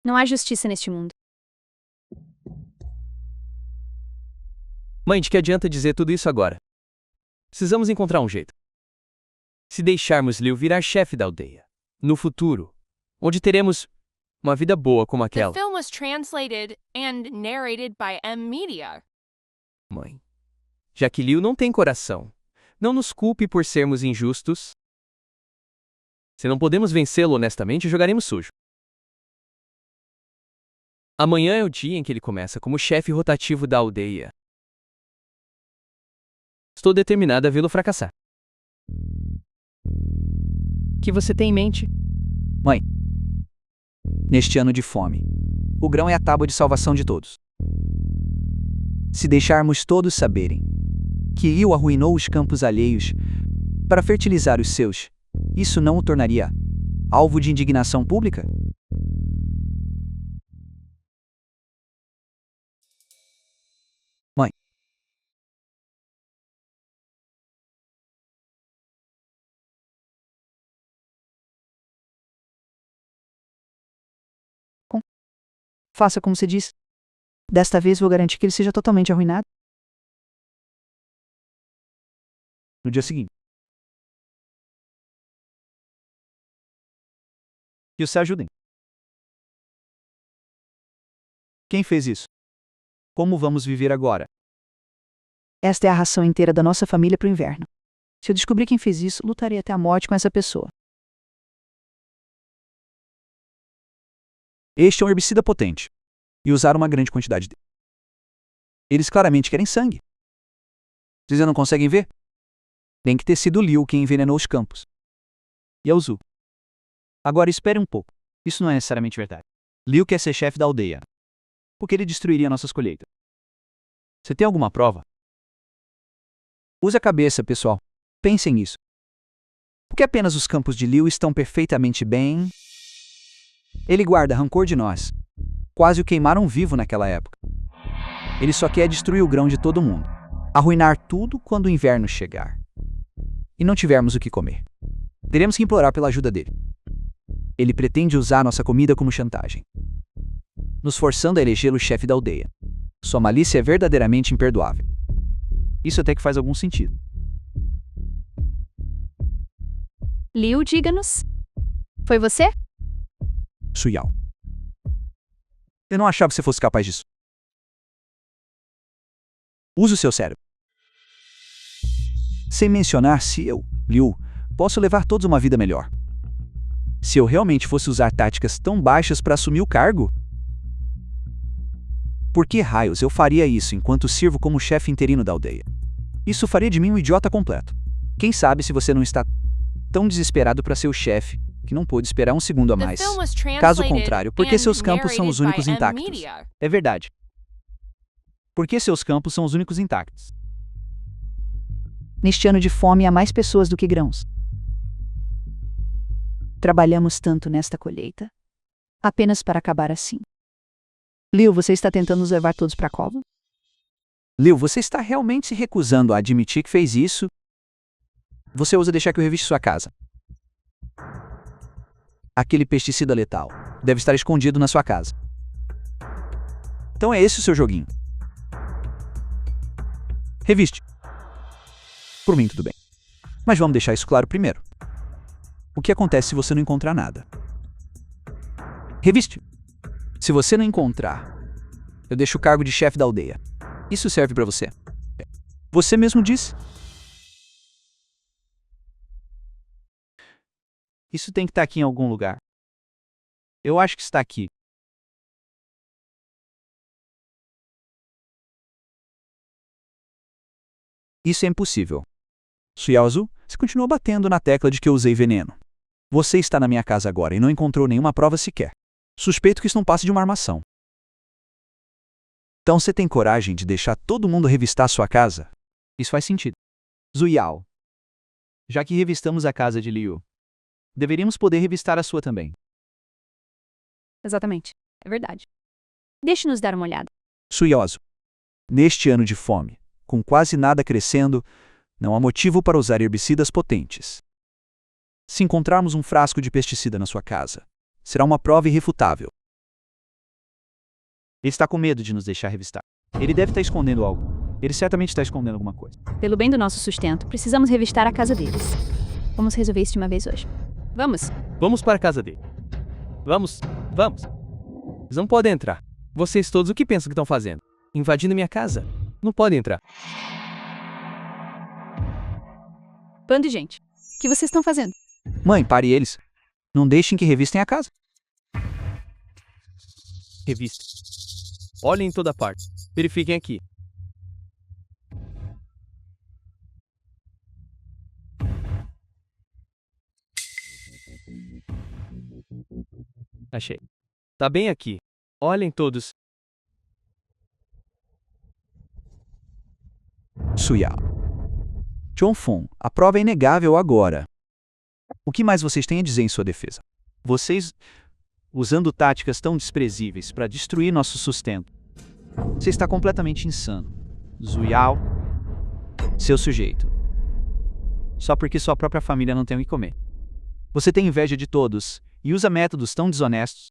Não há justiça neste mundo. Mãe, de que adianta dizer tudo isso agora? Precisamos encontrar um jeito. Se deixarmos Liu virar chefe da aldeia, no futuro, onde teremos uma vida boa como The aquela. film was translated and narrated by M Media. Mãe, já que Liu não tem coração, não nos culpe por sermos injustos. Se não podemos vencê-lo honestamente, jogaremos sujo. Amanhã é o dia em que ele começa como chefe rotativo da aldeia. Estou determinada a vê-lo fracassar. O que você tem em mente? Mãe, neste ano de fome, o grão é a tábua de salvação de todos. Se deixarmos todos saberem que Liu arruinou os campos alheios para fertilizar os seus, isso não o tornaria alvo de indignação pública? Mãe. Faça como você diz. Desta vez vou garantir que ele seja totalmente arruinado. No dia seguinte. Que os ajudem. Quem fez isso? Como vamos viver agora? Esta é a ração inteira da nossa família para o inverno. Se eu descobrir quem fez isso, lutarei até a morte com essa pessoa. Este é um herbicida potente. E usaram uma grande quantidade dele. Eles claramente querem sangue. Vocês não conseguem ver? Tem que ter sido Liu quem envenenou os campos. E Zhu. Agora espere um pouco. Isso não é necessariamente verdade. Liu quer ser chefe da aldeia. Porque ele destruiria nossas colheitas. Você tem alguma prova? Use a cabeça, pessoal. Pensem nisso. Porque apenas os campos de Liu estão perfeitamente bem. Ele guarda rancor de nós. Quase o queimaram vivo naquela época. Ele só quer destruir o grão de todo mundo. Arruinar tudo quando o inverno chegar. E não tivermos o que comer. Teremos que implorar pela ajuda dele. Ele pretende usar nossa comida como chantagem, nos forçando a elegê-lo chefe da aldeia. Sua malícia é verdadeiramente imperdoável. Isso até que faz algum sentido. Liu, diga-nos. Foi você? Suyao. Eu não achava que você fosse capaz disso. Use o seu cérebro. Sem mencionar se eu, Liu, posso levar todos uma vida melhor. Se eu realmente fosse usar táticas tão baixas para assumir o cargo, Por que raios eu faria isso enquanto sirvo como chefe interino da aldeia? Isso faria de mim um idiota completo. Quem sabe se você não está tão desesperado para ser o chefe que não pôde esperar um segundo a The mais. film was Caso translated contrário, por que and seus campos são os narrated únicos by intactos? Media. É verdade. Por que seus campos são os únicos intactos? Neste ano de fome há mais pessoas do que grãos. Trabalhamos tanto nesta colheita, apenas para acabar assim. Liu, você está tentando nos levar todos para a cova? Liu, você está realmente se recusando a admitir que fez isso? Você ousa deixar que eu reviste sua casa. Aquele pesticida letal deve estar escondido na sua casa. Então é esse o seu joguinho. Reviste. Por mim, tudo bem. Mas vamos deixar isso claro primeiro. O que acontece se você não encontrar nada? Reviste. Se você não encontrar, eu deixo o cargo de chefe da aldeia. Isso serve para você. Você mesmo disse. Isso tem que estar aqui em algum lugar. Eu acho que está aqui. Isso é impossível. Suyaozu, você continua batendo na tecla de que eu usei veneno. Você está na minha casa agora e não encontrou nenhuma prova sequer. Suspeito que isso não passe de uma armação. Então você tem coragem de deixar todo mundo revistar sua casa? Isso faz sentido. Zuyao, já que revistamos a casa de Liu, deveríamos poder revistar a sua também. Exatamente. É verdade. Deixe-nos dar uma olhada. Suyaozu, neste ano de fome, com quase nada crescendo, não há motivo para usar herbicidas potentes. Se encontrarmos um frasco de pesticida na sua casa, será uma prova irrefutável. Ele está com medo de nos deixar revistar. Ele deve estar escondendo algo. Ele certamente está escondendo alguma coisa. Pelo bem do nosso sustento, precisamos revistar a casa deles. Vamos resolver isso de uma vez hoje. Vamos. Vamos para a casa dele. Vamos. Eles não podem entrar. Vocês todos o que pensam que estão fazendo? Invadindo minha casa? Não podem entrar. Bando de gente. O que vocês estão fazendo? Mãe, pare eles. Não deixem que revistem a casa. Revista. Olhem em toda parte. Verifiquem aqui. Achei. Tá bem aqui. Olhem todos. Suyao. Chongfeng, a prova é inegável agora. O que mais vocês têm a dizer em sua defesa? Vocês, usando táticas tão desprezíveis para destruir nosso sustento. Você está completamente insano. Zuyao, seu sujeito. Só porque sua própria família não tem o que comer. Você tem inveja de todos e usa métodos tão desonestos.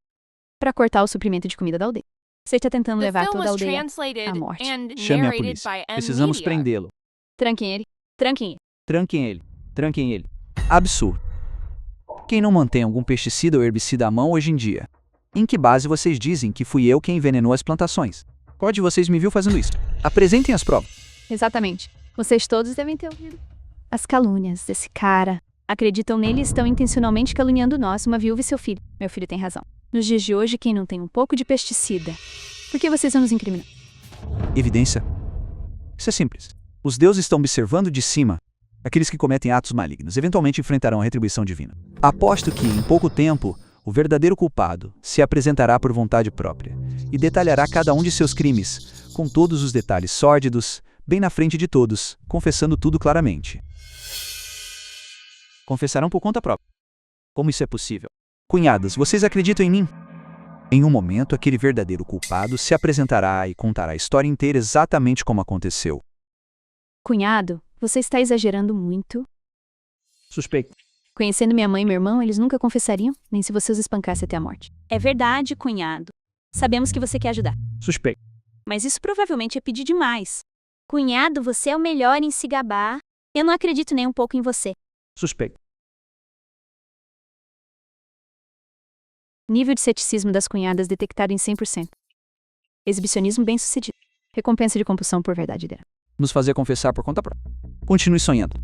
Para cortar o suprimento de comida da aldeia. Você está tentando The levar film toda a was aldeia translated à morte. and Chame a narrated polícia. by Precisamos Media. prendê-lo. Tranquem ele. Tranquem ele. Tranquem ele. Tranquem ele. Absurdo. Quem não mantém algum pesticida ou herbicida à mão hoje em dia? Em que base vocês dizem que fui eu quem envenenou as plantações? Qual de vocês me viu fazendo isso? Apresentem as provas. Exatamente. Vocês todos devem ter ouvido. As calúnias desse cara. Acreditam nele e estão intencionalmente caluniando nós, uma viúva e seu filho. Meu filho tem razão. Nos dias de hoje, quem não tem um pouco de pesticida? Por que vocês vão nos incriminar? Evidência? Isso é simples. Os deuses estão observando de cima. Aqueles que cometem atos malignos eventualmente enfrentarão a retribuição divina. Aposto que, em pouco tempo, o verdadeiro culpado se apresentará por vontade própria e detalhará cada um de seus crimes, com todos os detalhes sórdidos, bem na frente de todos, confessando tudo claramente. Confessarão por conta própria. Como isso é possível? Cunhadas, vocês acreditam em mim? Em um momento, aquele verdadeiro culpado se apresentará e contará a história inteira exatamente como aconteceu. Cunhado, você está exagerando muito. Suspeito. Conhecendo minha mãe e meu irmão, eles nunca confessariam, nem se você os espancasse até a morte. É verdade, cunhado. Sabemos que você quer ajudar. Suspeito. Mas isso provavelmente é pedir demais. Cunhado, você é o melhor em se gabar. Eu não acredito nem um pouco em você. Suspeito. Nível de ceticismo das cunhadas detectado em 100%. Exibicionismo bem-sucedido. Recompensa de compulsão por verdade dela. Nos fazer confessar por conta própria. Continue sonhando.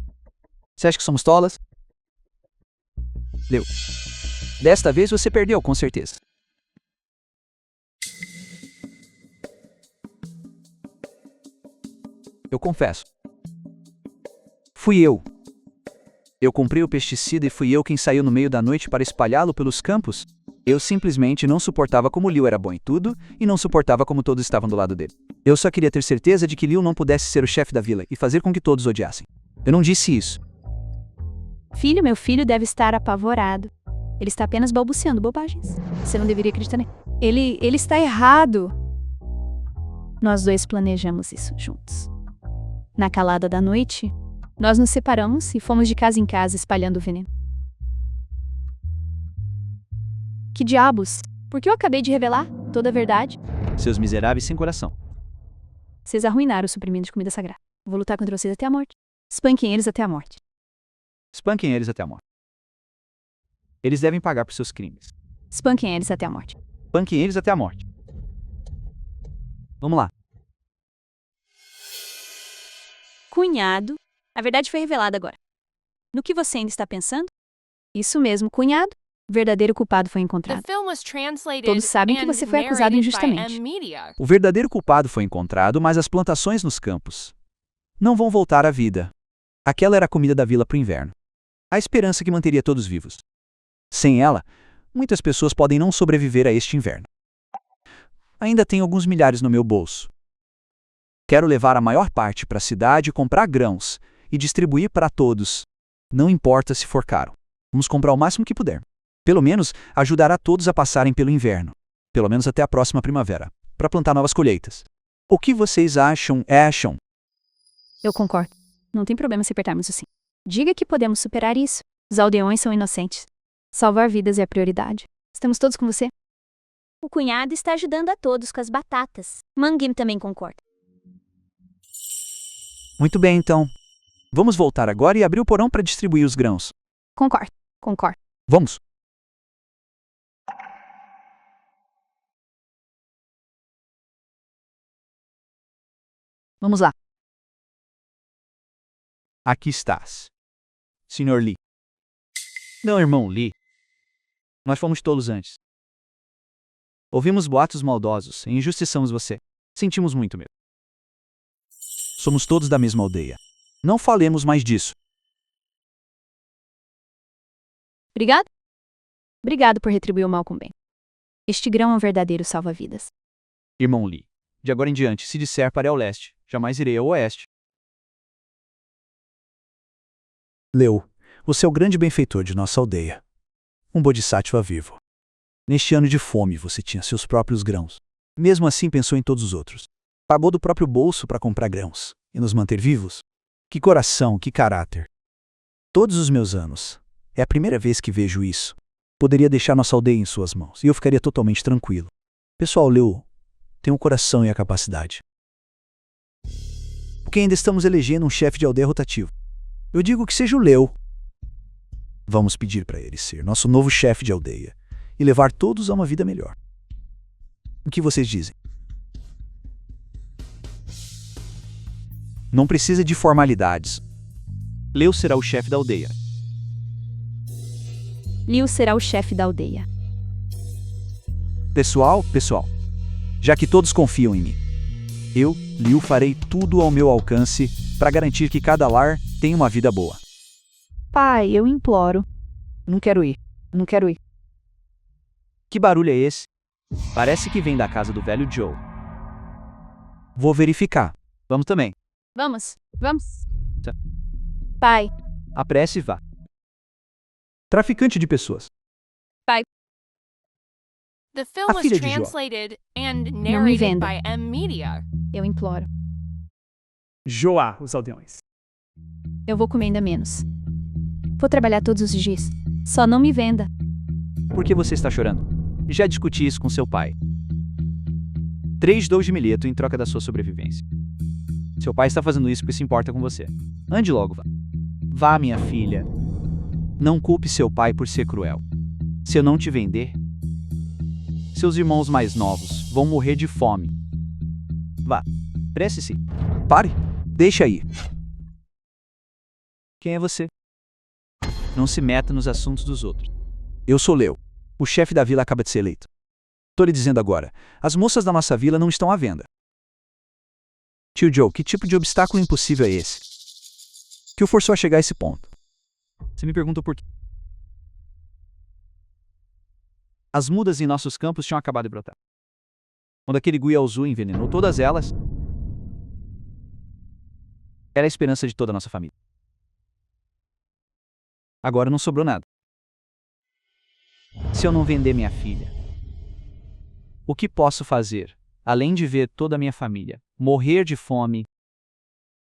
Você acha que somos tolas? Leu. Desta vez você perdeu, com certeza. Eu confesso. Fui eu. Eu comprei o pesticida e fui eu quem saiu no meio da noite para espalhá-lo pelos campos. Eu simplesmente não suportava como Liu era bom em tudo e não suportava como todos estavam do lado dele. Eu só queria ter certeza de que Liu não pudesse ser o chefe da vila e fazer com que todos o odiassem. Eu não disse isso. Filho, meu filho deve estar apavorado. Ele está apenas balbuciando bobagens. Você não deveria acreditar nele. Ele está errado. Nós dois planejamos isso juntos. Na calada da noite, nós nos separamos e fomos de casa em casa espalhando o veneno. Que diabos? Por que eu acabei de revelar toda a verdade? Seus miseráveis sem coração. Vocês arruinaram o suprimento de comida sagrada. Vou lutar contra vocês até a morte. Espanquem eles até a morte. Espanquem eles até a morte. Eles devem pagar por seus crimes. Espanquem eles até a morte. Espanquem eles até a morte. Vamos lá. Cunhado. A verdade foi revelada agora. No que você ainda está pensando? Isso mesmo, cunhado. O verdadeiro culpado foi The encontrado. film was translated Todos sabem que and você foi acusado narrated by injustamente. M-Media. O verdadeiro culpado foi encontrado, mas as plantações nos campos não vão voltar à vida. Aquela era a comida da vila para o inverno. A esperança que manteria todos vivos. Sem ela, muitas pessoas podem não sobreviver a este inverno. Ainda tenho alguns milhares no meu bolso. Quero levar a maior parte para a cidade e comprar grãos e distribuir para todos. Não importa se for caro. Vamos comprar o máximo que puder. Pelo menos ajudará todos a passarem pelo inverno. Pelo menos até a próxima primavera, para plantar novas colheitas. O que vocês acham? Eu concordo. Não tem problema se apertarmos assim. Diga que podemos superar isso. Os aldeões são inocentes. Salvar vidas é a prioridade. Estamos todos com você. O cunhado está ajudando a todos com as batatas. Mangim também concorda. Muito bem, então. Vamos voltar agora e abrir o porão para distribuir os grãos. Concordo. Vamos. Vamos lá. Aqui estás, Sr. Lee. Não, irmão Lee. Nós fomos tolos antes. Ouvimos boatos maldosos e injustiçamos você. Sentimos muito medo. Somos todos da mesma aldeia. Não falemos mais disso. Obrigado? Obrigado por retribuir o mal com o bem. Este grão é um verdadeiro salva-vidas. Irmão Lee, de agora em diante, se disser para o leste, jamais irei ao oeste. Leu, você é o grande benfeitor de nossa aldeia. Um bodhisattva vivo. Neste ano de fome, você tinha seus próprios grãos. Mesmo assim, pensou em todos os outros. Pagou do próprio bolso para comprar grãos e nos manter vivos. Que coração, que caráter. Todos os meus anos, é a primeira vez que vejo isso. Poderia deixar nossa aldeia em suas mãos e eu ficaria totalmente tranquilo. Pessoal, Leu tem o coração e a capacidade. Porque ainda estamos elegendo um chefe de aldeia rotativo. Eu digo que seja o Leu. Vamos pedir para ele ser nosso novo chefe de aldeia e levar todos a uma vida melhor. O que vocês dizem? Não precisa de formalidades. Leu será o chefe da aldeia. Liu será o chefe da aldeia. Pessoal, já que todos confiam em mim, eu, Liu, farei tudo ao meu alcance para garantir que cada lar tenha uma vida boa. Pai, eu imploro. Não quero ir. Que barulho é esse? Parece que vem da casa do velho Joe. Vou verificar. Vamos também. Vamos. Tá. Pai, Apresse e vá. Traficante de pessoas. The film A was filha de Jó. translated and me narrated venda. by M-Media. eu imploro. Joá, os aldeões. Eu vou comer ainda menos. Vou trabalhar todos os dias. Só não me venda. Por que você está chorando? Já discuti isso com seu pai. 3 dous de milheto em troca da sua sobrevivência. Seu pai está fazendo isso porque se importa com você. Ande logo, vá. Vá, minha filha. Não culpe seu pai por ser cruel. Se eu não te vender, seus irmãos mais novos vão morrer de fome. Vá. Prece-se. Pare. Deixa aí. Quem é você? Não se meta nos assuntos dos outros. Eu sou Leu. O chefe da vila acaba de ser eleito. Tô lhe dizendo agora, as moças da nossa vila não estão à venda. Tio Joe, que tipo de obstáculo impossível é esse? Que o forçou a chegar a esse ponto? Você me pergunta por quê? As mudas em nossos campos tinham acabado de brotar. Quando aquele Guiaozu envenenou todas elas, era a esperança de toda a nossa família. Agora não sobrou nada. Se eu não vender minha filha, o que posso fazer, além de ver toda a minha família morrer de fome?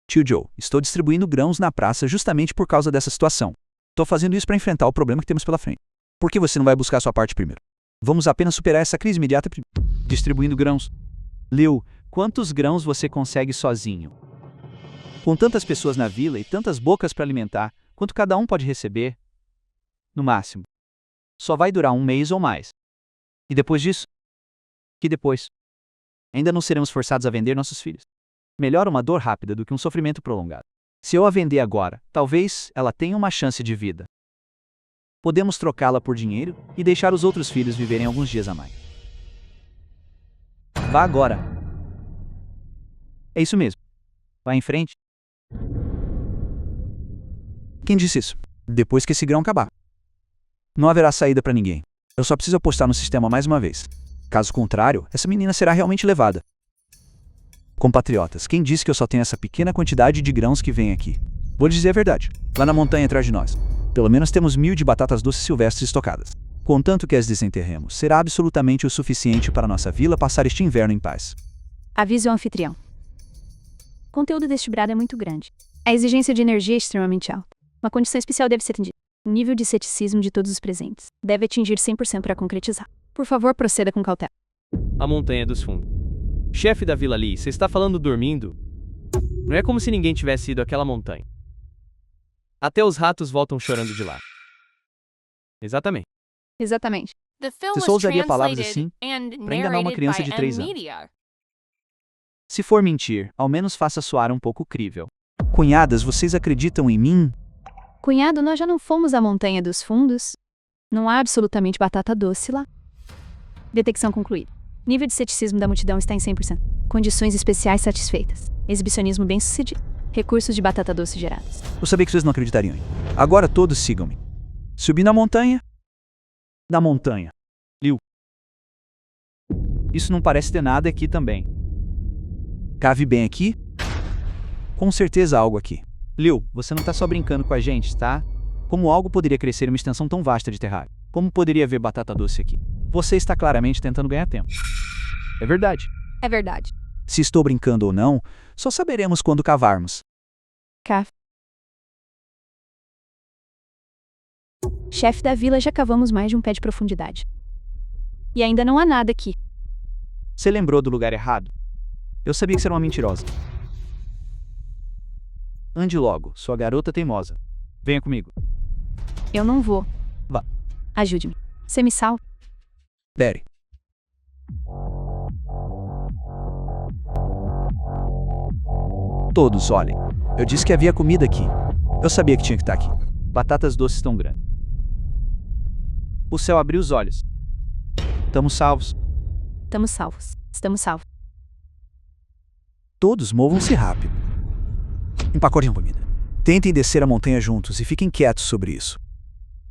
Tio Joe, estou distribuindo grãos na praça justamente por causa dessa situação. Estou fazendo isso para enfrentar o problema que temos pela frente. Por que você não vai buscar a sua parte primeiro? Vamos apenas superar essa crise imediata distribuindo grãos. Liu, quantos grãos você consegue sozinho? Com tantas pessoas na vila e tantas bocas para alimentar, quanto cada um pode receber? No máximo. Só vai durar um mês ou mais. E depois disso? Que depois? Ainda não seremos forçados a vender nossos filhos. Melhor uma dor rápida do que um sofrimento prolongado. Se eu a vender agora, talvez ela tenha uma chance de vida. Podemos trocá-la por dinheiro e deixar os outros filhos viverem alguns dias a mais. Vá agora. É isso mesmo. Vá em frente. Quem disse isso? Depois que esse grão acabar. Não haverá saída para ninguém. Eu só preciso apostar no sistema mais uma vez. Caso contrário, essa menina será realmente levada. Compatriotas, quem disse que eu só tenho essa pequena quantidade de grãos que vem aqui? Vou lhe dizer a verdade. Lá na montanha atrás de nós, pelo menos temos 1000 de batatas doces silvestres estocadas. Contanto que as desenterremos, será absolutamente o suficiente para nossa vila passar este inverno em paz. Avise o anfitrião. O conteúdo deste brado é muito grande. A exigência de energia é extremamente alta. Uma condição especial deve ser atendida. O nível de ceticismo de todos os presentes deve atingir 100% para concretizar. Por favor, proceda com cautela. A Montanha dos Fundos. Chefe da Vila Li, você está falando dormindo? Não é como se ninguém tivesse ido àquela montanha. Até os ratos voltam chorando de lá. Exatamente. Exatamente. The film Você was só usaria palavras translated assim and para enganar uma narrated criança by de 3 N anos. Media. Se for mentir, ao menos faça soar um pouco crível. Cunhadas, vocês acreditam em mim? Cunhado, nós já não fomos à Montanha dos Fundos? Não há absolutamente batata doce lá. Detecção concluída. Nível de ceticismo da multidão está em 100%. Condições especiais satisfeitas. Exibicionismo bem-sucedido. Recursos de batata doce gerados. Eu sabia que vocês não acreditariam em mim. Agora todos sigam-me. Subi na montanha. Da montanha. Liu. Isso não parece ter nada aqui também. Cave bem aqui. Com certeza há algo aqui. Liu, você não tá só brincando com a gente, tá? Como algo poderia crescer em uma extensão tão vasta de terrário? Como poderia haver batata doce aqui? Você está claramente tentando ganhar tempo. É verdade. É verdade. Se estou brincando ou não, só saberemos quando cavarmos. Chefe da vila, já cavamos mais de um pé de profundidade. E ainda não há nada aqui. Você lembrou do lugar errado? Eu sabia que você era uma mentirosa. Ande logo, sua garota teimosa. Venha comigo. Eu não vou. Vá. Ajude-me. Você me salva. Pere. Todos olhem. Eu disse que havia comida aqui. Eu sabia que tinha que estar aqui. Batatas doces tão grandes. O céu abriu os olhos. Estamos salvos. Estamos salvos. Estamos salvos. Todos movam-se rápido. Empacotem a comida. Tentem descer a montanha juntos e fiquem quietos sobre isso.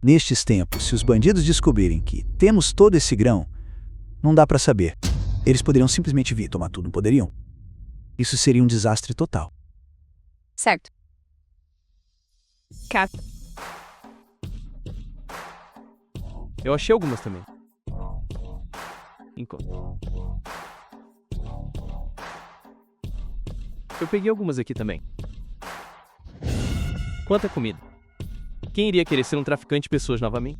Nestes tempos, se os bandidos descobrirem que temos todo esse grão, não dá pra saber. Eles poderiam simplesmente vir tomar tudo, não poderiam? Isso seria um desastre total. Certo. Eu achei algumas também. Eu peguei algumas aqui também. Quanta comida. Quem iria querer ser um traficante de pessoas novamente?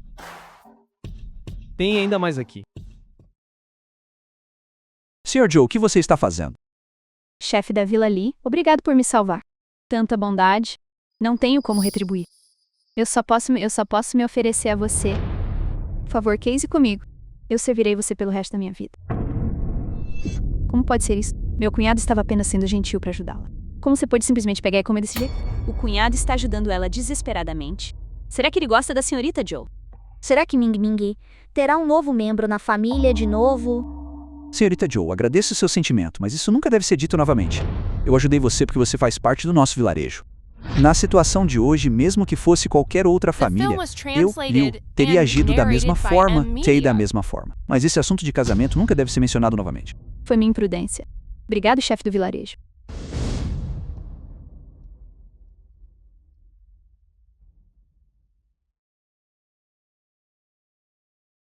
Tem ainda mais aqui. Sr. Joe, o que você está fazendo? Chefe da Vila Li, obrigado por me salvar. Tanta bondade. Não tenho como retribuir. Eu só posso me oferecer a você. Por favor, case comigo. Eu servirei você pelo resto da minha vida. Como pode ser isso? Meu cunhado estava apenas sendo gentil para ajudá-la. Como você pode simplesmente pegar e comer desse jeito? O cunhado está ajudando ela desesperadamente. Será que ele gosta da senhorita Joe? Será que Ming Ming terá um novo membro na família de novo? Senhorita Joe, agradeço o seu sentimento, mas isso nunca deve ser dito novamente. Eu ajudei você porque você faz parte do nosso vilarejo. Na situação de hoje, mesmo que fosse qualquer outra família, eu, Liu, teria agido da mesma forma, Tei da mesma forma. Mas esse assunto de casamento nunca deve ser mencionado novamente. Foi minha imprudência. Obrigado, chefe do vilarejo.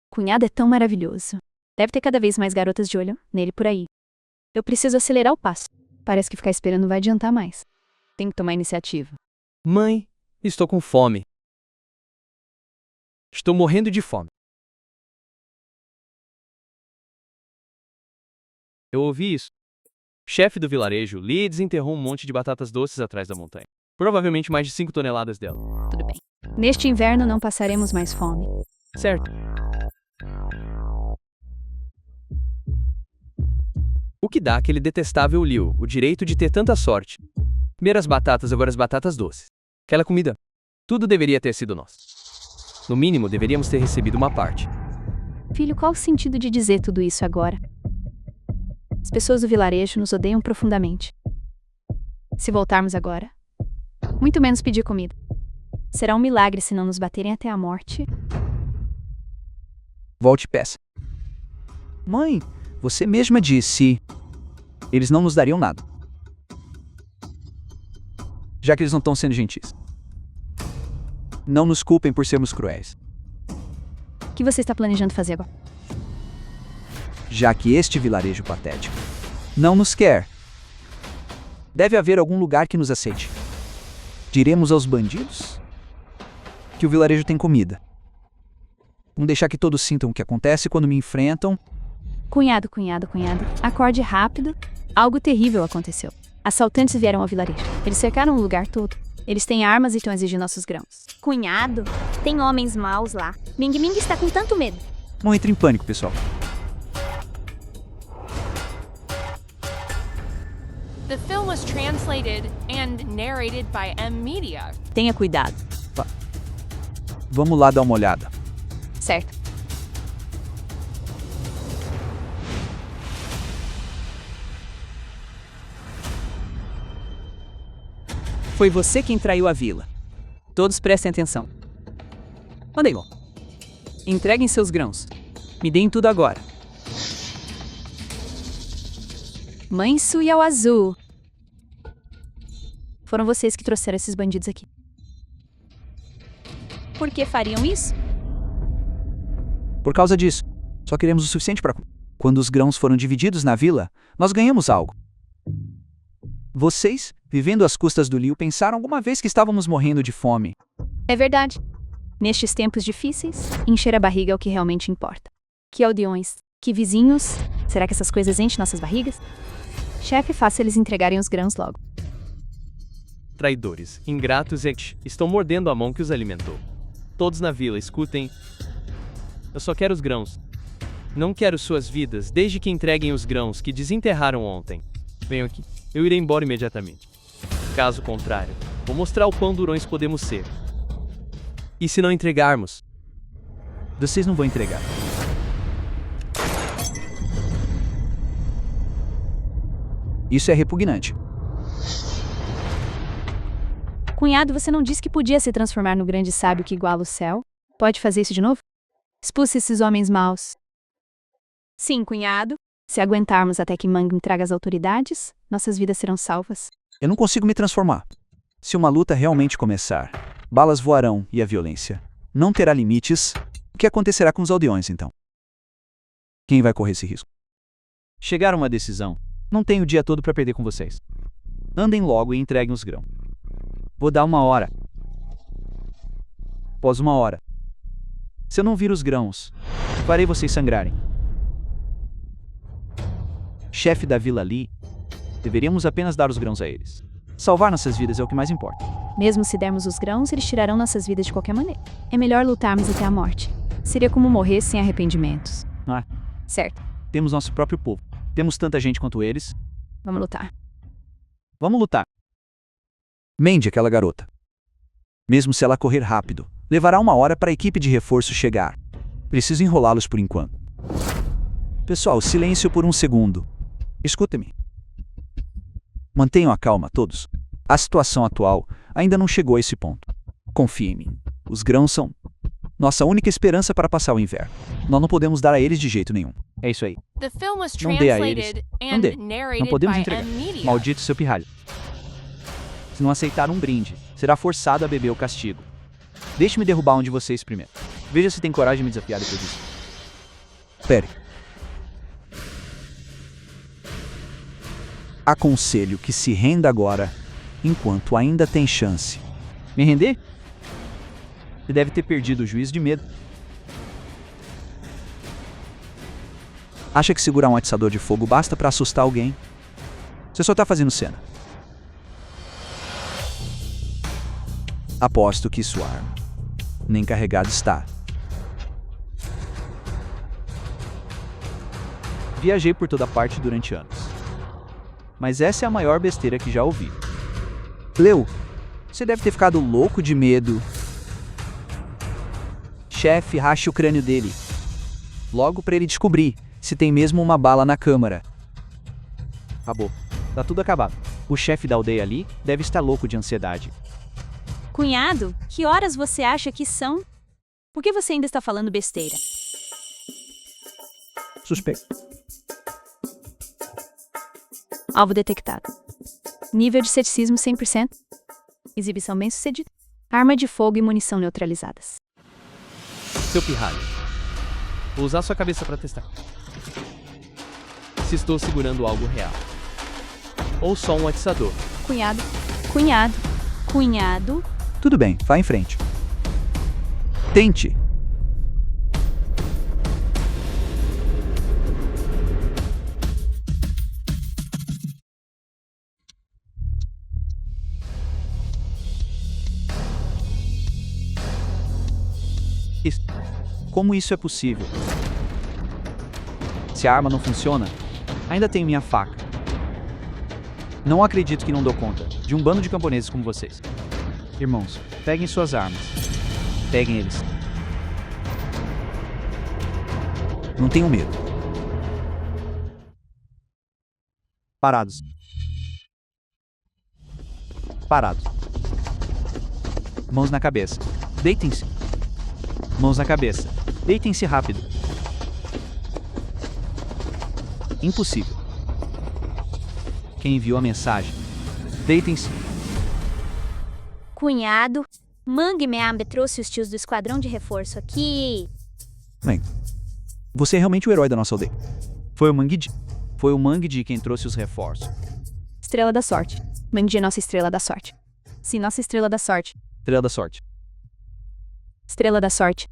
Cunhado é tão maravilhoso. Deve ter cada vez mais garotas de olho nele por aí. Eu preciso acelerar o passo. Parece que ficar esperando não vai adiantar mais. Tenho que tomar iniciativa. Mãe, estou com fome. Estou morrendo de fome. Eu ouvi isso. O chefe do vilarejo, Lee, desenterrou um monte de batatas doces atrás da montanha. Provavelmente mais de 5 toneladas dela. Tudo bem. Neste inverno não passaremos mais fome. Certo. O que dá àquele detestável Liu o direito de ter tanta sorte? Primeiro as batatas, agora as batatas doces. Aquela comida. Tudo deveria ter sido nosso. No mínimo, deveríamos ter recebido uma parte. Filho, qual o sentido de dizer tudo isso agora? As pessoas do vilarejo nos odeiam profundamente. Se voltarmos agora, muito menos pedir comida. Será um milagre se não nos baterem até a morte. Volte e peça. Mãe, você mesma disse... Eles não nos dariam nada. Já que eles não estão sendo gentis. Não nos culpem por sermos cruéis. O que você está planejando fazer agora? Já que este vilarejo patético não nos quer, deve haver algum lugar que nos aceite. Diremos aos bandidos que o vilarejo tem comida. Vamos deixar que todos sintam o que acontece quando me enfrentam. Cunhado, acorde rápido. Algo terrível aconteceu. Assaltantes vieram ao vilarejo. Eles cercaram o lugar todo. Eles têm armas e estão exigindo nossos grãos. Cunhado, tem homens maus lá. Ming Ming está com tanto medo. Não entre em pânico, pessoal. The film was translated and narrated by M Media. Tenha cuidado. Vamos lá dar uma olhada. Certo. Foi você quem traiu a vila. Todos prestem atenção. Mandei logo. Entreguem seus grãos. Me deem tudo agora. Mãe Su e ao Azul. Foram vocês que trouxeram esses bandidos aqui. Por que fariam isso? Por causa disso, só queremos o suficiente para... Quando os grãos foram divididos na vila, nós ganhamos algo. Vocês, vivendo às custas do Liu, pensaram alguma vez que estávamos morrendo de fome. É verdade. Nestes tempos difíceis, encher a barriga é o que realmente importa. Que aldeões, que vizinhos. Será que essas coisas enchem nossas barrigas? Chefe, faça eles entregarem os grãos logo. Traidores, ingratos e estão mordendo a mão que os alimentou. Todos na vila, escutem. Eu só quero os grãos. Não quero suas vidas, desde que entreguem os grãos que desenterraram ontem. Venham aqui. Eu irei embora imediatamente. Caso contrário, vou mostrar o quão durões podemos ser. E se não entregarmos? Vocês não vão entregar. Isso é repugnante. Cunhado, você não disse que podia se transformar no grande sábio que iguala o céu? Pode fazer isso de novo? Expulse esses homens maus. Sim, cunhado. Se aguentarmos até que Mang traga as autoridades, nossas vidas serão salvas. Eu não consigo me transformar. Se uma luta realmente começar, balas voarão e a violência não terá limites. O que acontecerá com os aldeões, então? Quem vai correr esse risco? Chegar a uma decisão. Não tenho o dia todo para perder com vocês. Andem logo e entreguem os grãos. Vou dar 1 hora. Após 1 hora. Se eu não vir os grãos, farei vocês sangrarem. Chefe da Vila Li, deveríamos apenas dar os grãos a eles. Salvar nossas vidas é o que mais importa. Mesmo se dermos os grãos, eles tirarão nossas vidas de qualquer maneira. É melhor lutarmos até a morte. Seria como morrer sem arrependimentos. Ah, Certo. temos nosso próprio povo. Temos tanta gente quanto eles. Vamos lutar. Vamos lutar. Mende aquela garota. Mesmo se ela correr rápido, levará 1 hora para a equipe de reforço chegar. Preciso enrolá-los por enquanto. Pessoal, silêncio por 1 segundo. Escuta-me. Mantenham a calma, todos. A situação atual ainda não chegou a esse ponto. Confie em mim. Os grãos são nossa única esperança para passar o inverno. Nós não podemos dar a eles de jeito nenhum. É isso aí. The film was Não dê a eles. translated Não dê. and Não narrated podemos by entregar. M-Media. Maldito seu pirralho. Se não aceitar um brinde, será forçado a beber o castigo. Deixe-me derrubar um de vocês primeiro. Veja se tem coragem de me desafiar depois disso. Pere. Aconselho que se renda agora, enquanto ainda tem chance. Me render? Você deve ter perdido o juízo de medo. Acha que segurar um atiçador de fogo basta para assustar alguém? Você só tá fazendo cena. Aposto que sua arma nem carregada está. Viajei por toda parte durante anos. Mas essa é a maior besteira que já ouvi. Leu, você deve ter ficado louco de medo. Chefe, rache o crânio dele. Logo para ele descobrir se tem mesmo uma bala na câmara. Acabou. Tá tudo acabado. O chefe da aldeia ali deve estar louco de ansiedade. Cunhado, que horas você acha que são? Por que você ainda está falando besteira? Suspeito. Alvo detectado. Nível de ceticismo 100%. Exibição bem-sucedida. Arma de fogo e munição neutralizadas. Seu pirralho. Vou usar sua cabeça para testar. Se estou segurando algo real. Ou só um atiçador. Cunhado. Cunhado. Cunhado, Tudo bem, vá em frente. Tente. Como isso é possível? Se a arma não funciona, ainda tenho minha faca. Não acredito que não dou conta de um bando de camponeses como vocês. Irmãos, peguem suas armas. Peguem eles. Não tenham medo. Parados. Parados. Mãos na cabeça. Deitem-se. Mãos na cabeça. Deitem-se rápido. Impossível. Quem enviou a mensagem? Deitem-se. Cunhado, Mang Meambe trouxe os tios do esquadrão de reforço aqui. Bem, você é realmente o herói da nossa aldeia. Foi o Mangdi. Foi o Mangdi quem trouxe os reforços. Estrela da sorte. Mangdi é nossa estrela da sorte. Sim, nossa estrela da sorte. Estrela da sorte. Estrela da sorte.